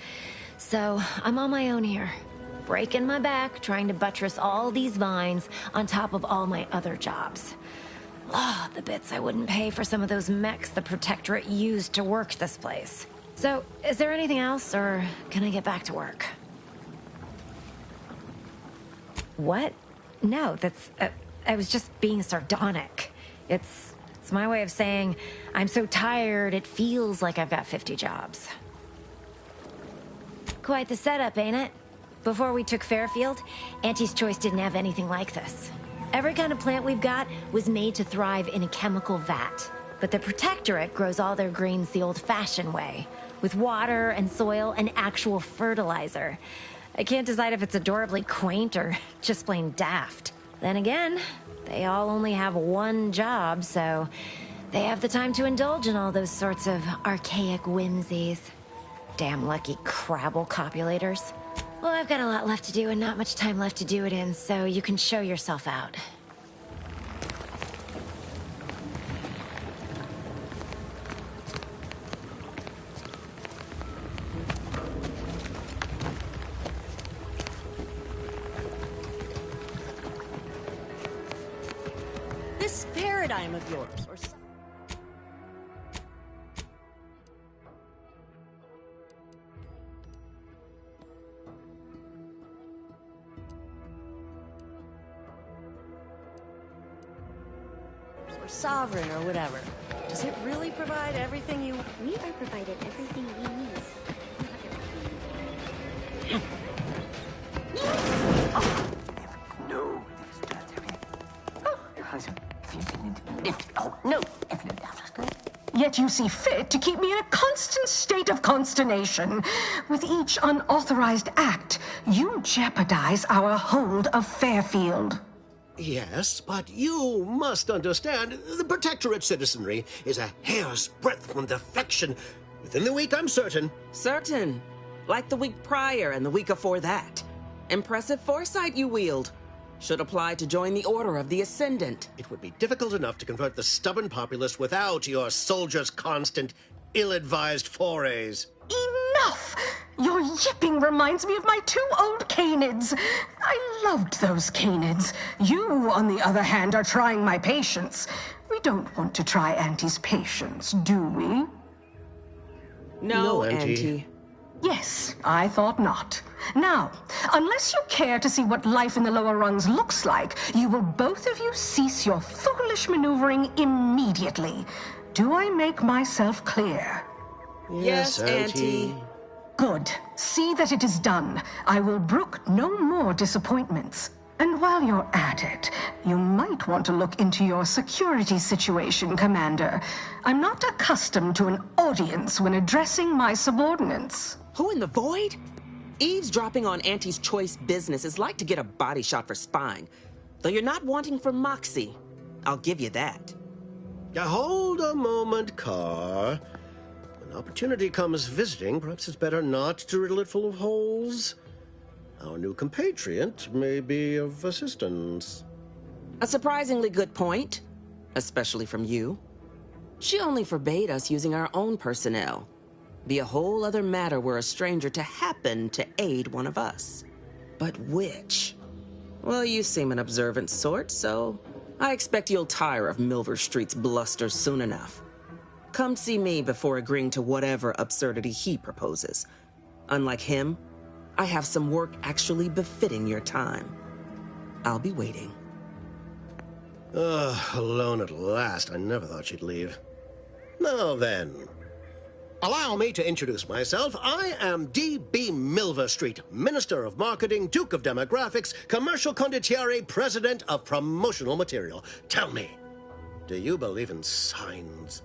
So, I'm on my own here, breaking my back, trying to buttress all these vines on top of all my other jobs. Oh, the bits I wouldn't pay for some of those mechs the Protectorate used to work this place. So, is there anything else, or can I get back to work? What? No, that's... I was just being sardonic. It's my way of saying, I'm so tired, it feels like I've got 50 jobs. Quite the setup, ain't it? Before we took Fairfield, Auntie's Choice didn't have anything like this. Every kind of plant we've got was made to thrive in a chemical vat. But the Protectorate grows all their greens the old-fashioned way, with water and soil and actual fertilizer. I can't decide if it's adorably quaint or just plain daft. Then again, they all only have one job, so they have the time to indulge in all those sorts of archaic whimsies. Damn lucky Crabble copulators. Well, I've got a lot left to do and not much time left to do it in, so you can show yourself out. This paradigm of yours, or sovereign or whatever. Does it really provide everything you... We are provided everything we need. No. No. Yet you see fit to keep me in a constant state of consternation. With each unauthorized act, you jeopardize our hold of Fairfield. Yes, but you must understand, the Protectorate citizenry is a hair's breadth from defection. Within the week, I'm certain. Certain? like the week prior and the week before that. Impressive foresight you wield. Should apply to join the Order of the Ascendant. It would be difficult enough to convert the stubborn populace without your soldiers' constant, ill-advised forays. Enough! Your yipping reminds me of my 2 old canids. I loved those canids. You, on the other hand, are trying my patience. We don't want to try Auntie's patience, do we? No, Auntie. Yes, I thought not. Now, unless you care to see what life in the lower rungs looks like, you will both of you cease your foolish maneuvering immediately. Do I make myself clear? Yes, Auntie. Good. See that it is done. I will brook no more disappointments. And while you're at it, you might want to look into your security situation, Commander. I'm not accustomed to an audience when addressing my subordinates. Who in the void? Eavesdropping on Auntie's choice business is like to get a body shot for spying. Though you're not wanting for moxie. I'll give you that. Hold a moment, Carr. When opportunity comes visiting, perhaps it's better not to riddle it full of holes. Our new compatriot may be of assistance. A surprisingly good point, especially from you. She only forbade us using our own personnel. Be a whole other matter were a stranger to happen to aid one of us. But which? Well, you seem an observant sort, so I expect you'll tire of Milver Street's bluster soon enough. Come see me before agreeing to whatever absurdity he proposes. Unlike him, I have some work actually befitting your time. I'll be waiting. Alone at last. I never thought she'd leave. Now then, allow me to introduce myself. I am D.B. Milver Street, Minister of Marketing, Duke of Demographics, Commercial Condottieri, President of Promotional Material. Tell me, do you believe in signs?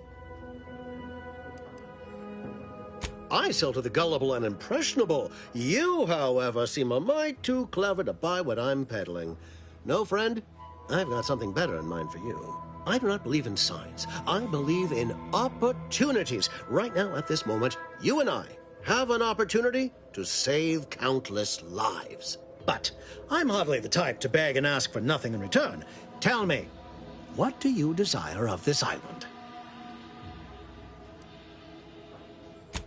I sell to the gullible and impressionable. You, however, seem a mite too clever to buy what I'm peddling. No, friend, I've got something better in mind for you. I do not believe in signs. I believe in opportunities. Right now, at this moment, you and I have an opportunity to save countless lives. But I'm hardly the type to beg and ask for nothing in return. Tell me, what do you desire of this island?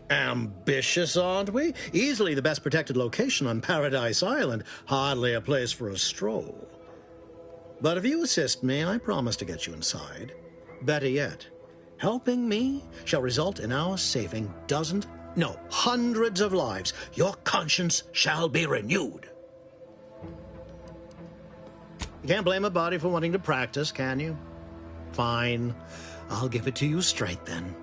Ambitious, aren't we? Easily the best protected location on Paradise Island. Hardly a place for a stroll. But if you assist me, I promise to get you inside. Better yet, helping me shall result in our saving dozens, no, hundreds of lives. Your conscience shall be renewed. You can't blame a body for wanting to practice, can you? Fine. I'll give it to you straight then.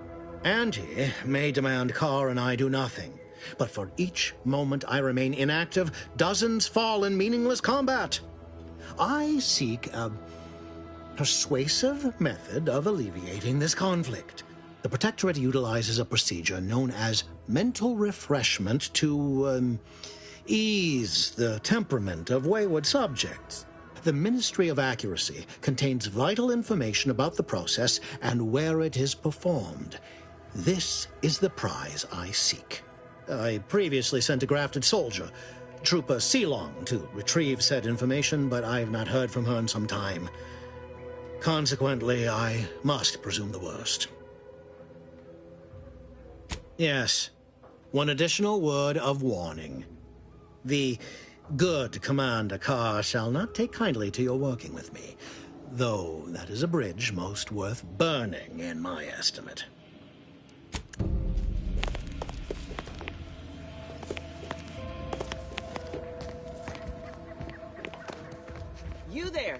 Auntie may demand Carr and I do nothing, but for each moment I remain inactive, dozens fall in meaningless combat. I seek a persuasive method of alleviating this conflict. The Protectorate utilizes a procedure known as mental refreshment to ease the temperament of wayward subjects. The Ministry of Accuracy contains vital information about the process and where it is performed. This is the prize I seek. I previously sent a grafted soldier, Trooper Sealong, to retrieve said information, but I've not heard from her in some time. Consequently, I must presume the worst. Yes, one additional word of warning. The good Commander Carr shall not take kindly to your working with me, though that is a bridge most worth burning in my estimate. You there.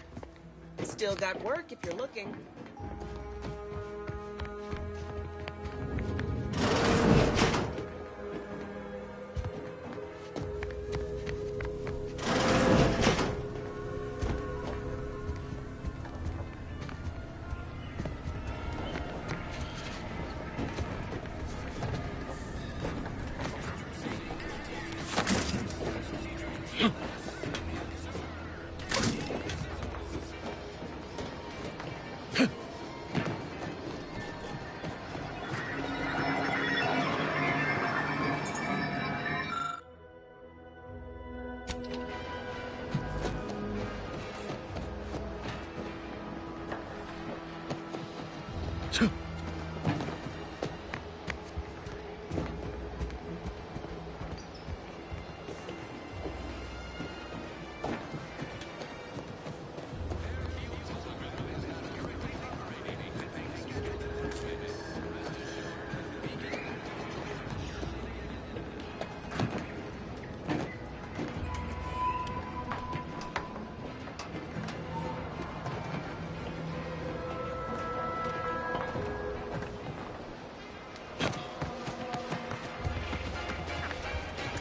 Still got work if you're looking.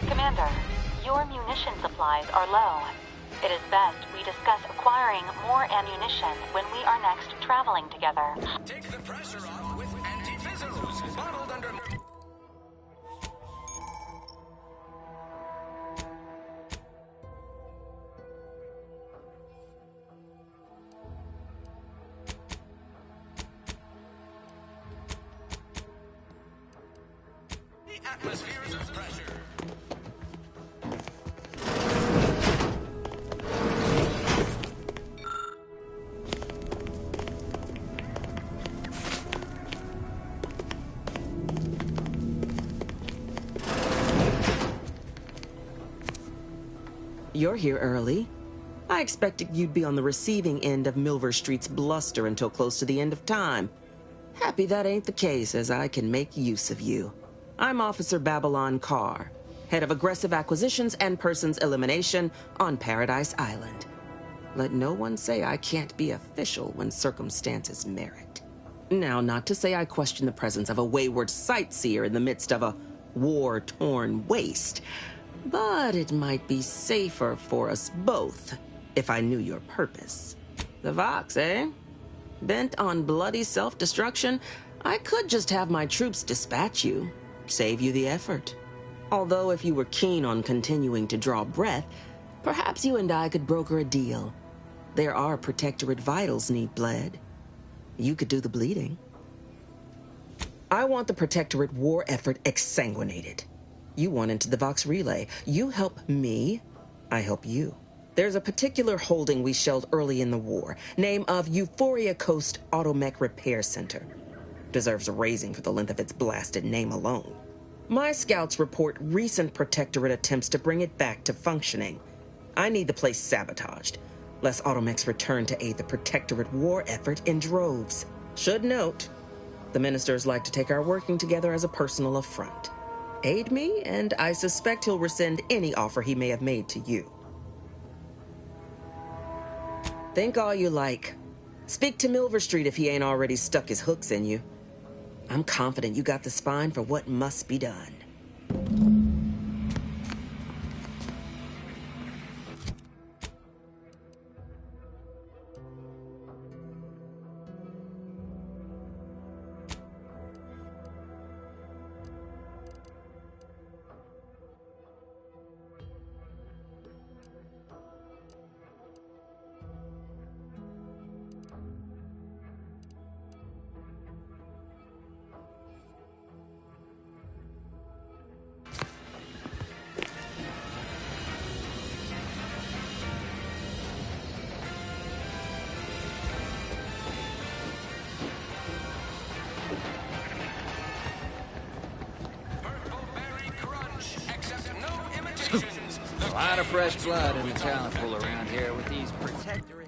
Commander, your munition supplies are low. It is best we discuss acquiring more ammunition when we are next traveling together. Take the pressure off with anti-fizzles, bottled under... The atmospheres of pressure. You're here early. I expected you'd be on the receiving end of Milver Street's bluster until close to the end of time. Happy that ain't the case, as I can make use of you. I'm Officer Babylon Carr, head of aggressive acquisitions and persons elimination on Paradise Island. Let no one say I can't be official when circumstances merit. Now, not to say I question the presence of a wayward sightseer in the midst of a war-torn waste, but it might be safer for us both if I knew your purpose. The Vox, eh? Bent on bloody self-destruction, I could just have my troops dispatch you, save you the effort. Although if you were keen on continuing to draw breath, perhaps you and I could broker a deal. There are Protectorate vitals need bled. You could do the bleeding. I want the Protectorate war effort exsanguinated. You want into the Vox relay. You help me, I help you. There's a particular holding we shelled early in the war, name of Euphoria Coast Automech Repair Center. Deserves a raising for the length of its blasted name alone. My scouts report recent Protectorate attempts to bring it back to functioning. I need the place sabotaged, lest Automechs return to aid the Protectorate war effort in droves. Should note, the ministers like to take our working together as a personal affront. Aid me, and I suspect he'll rescind any offer he may have made to you. Think all you like. Speak to Milver Street if he ain't already stuck his hooks in you. I'm confident you got the spine for what must be done. A lot of fresh blood in the talent pool around here with these Protectorate.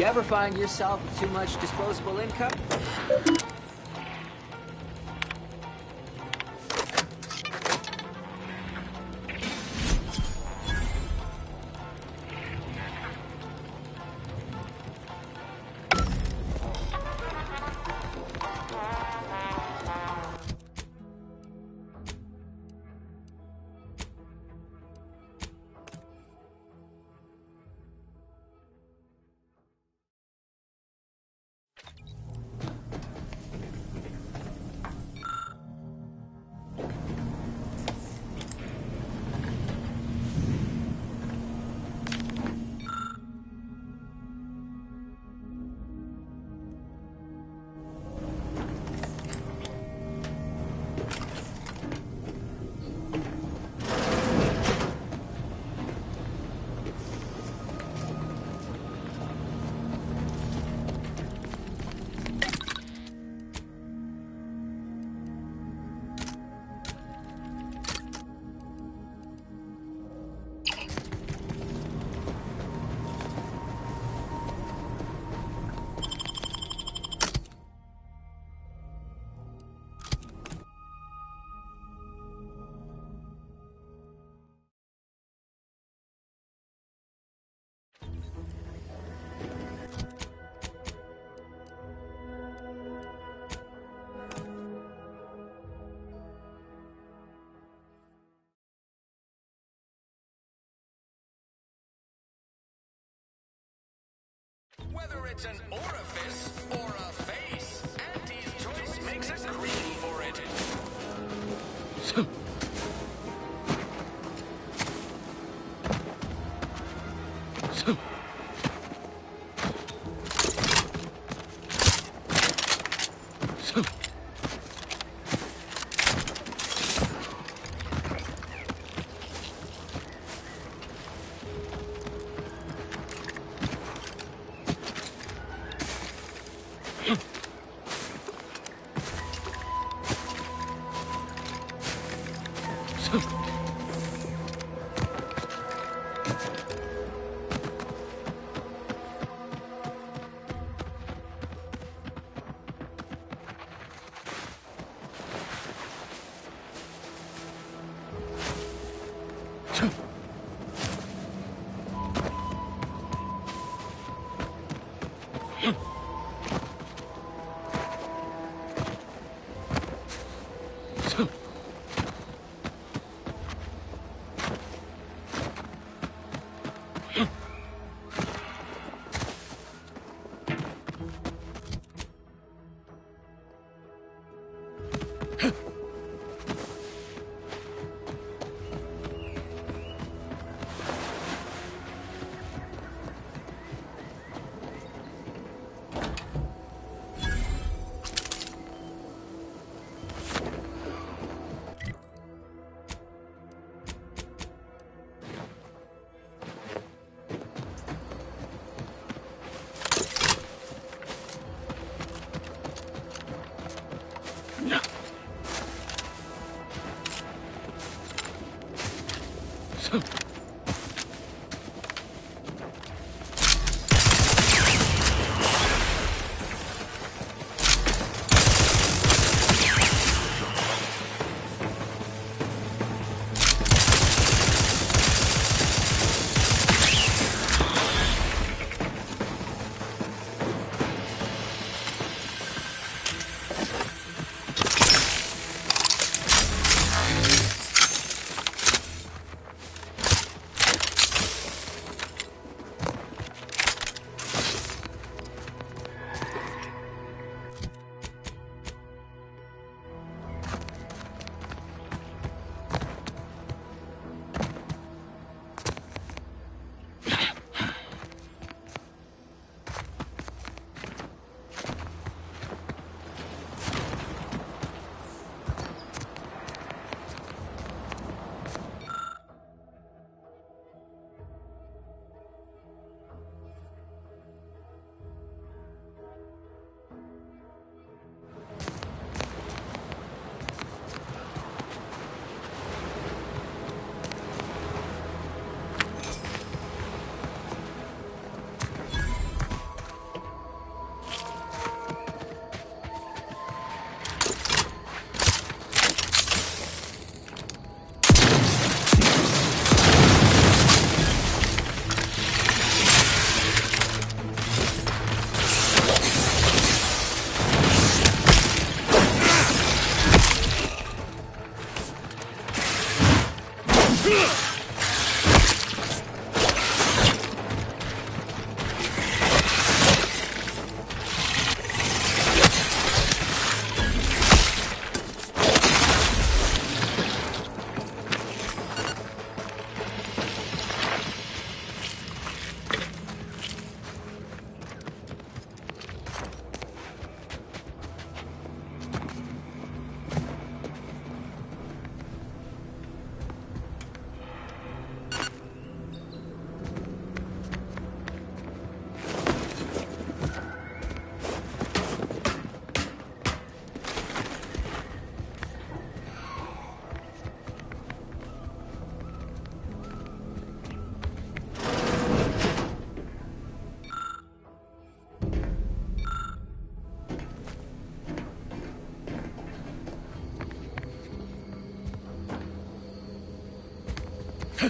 You ever find yourself with too much disposable income? Whether it's an orifice or a face, Auntie's choice makes a cream for it. Huh.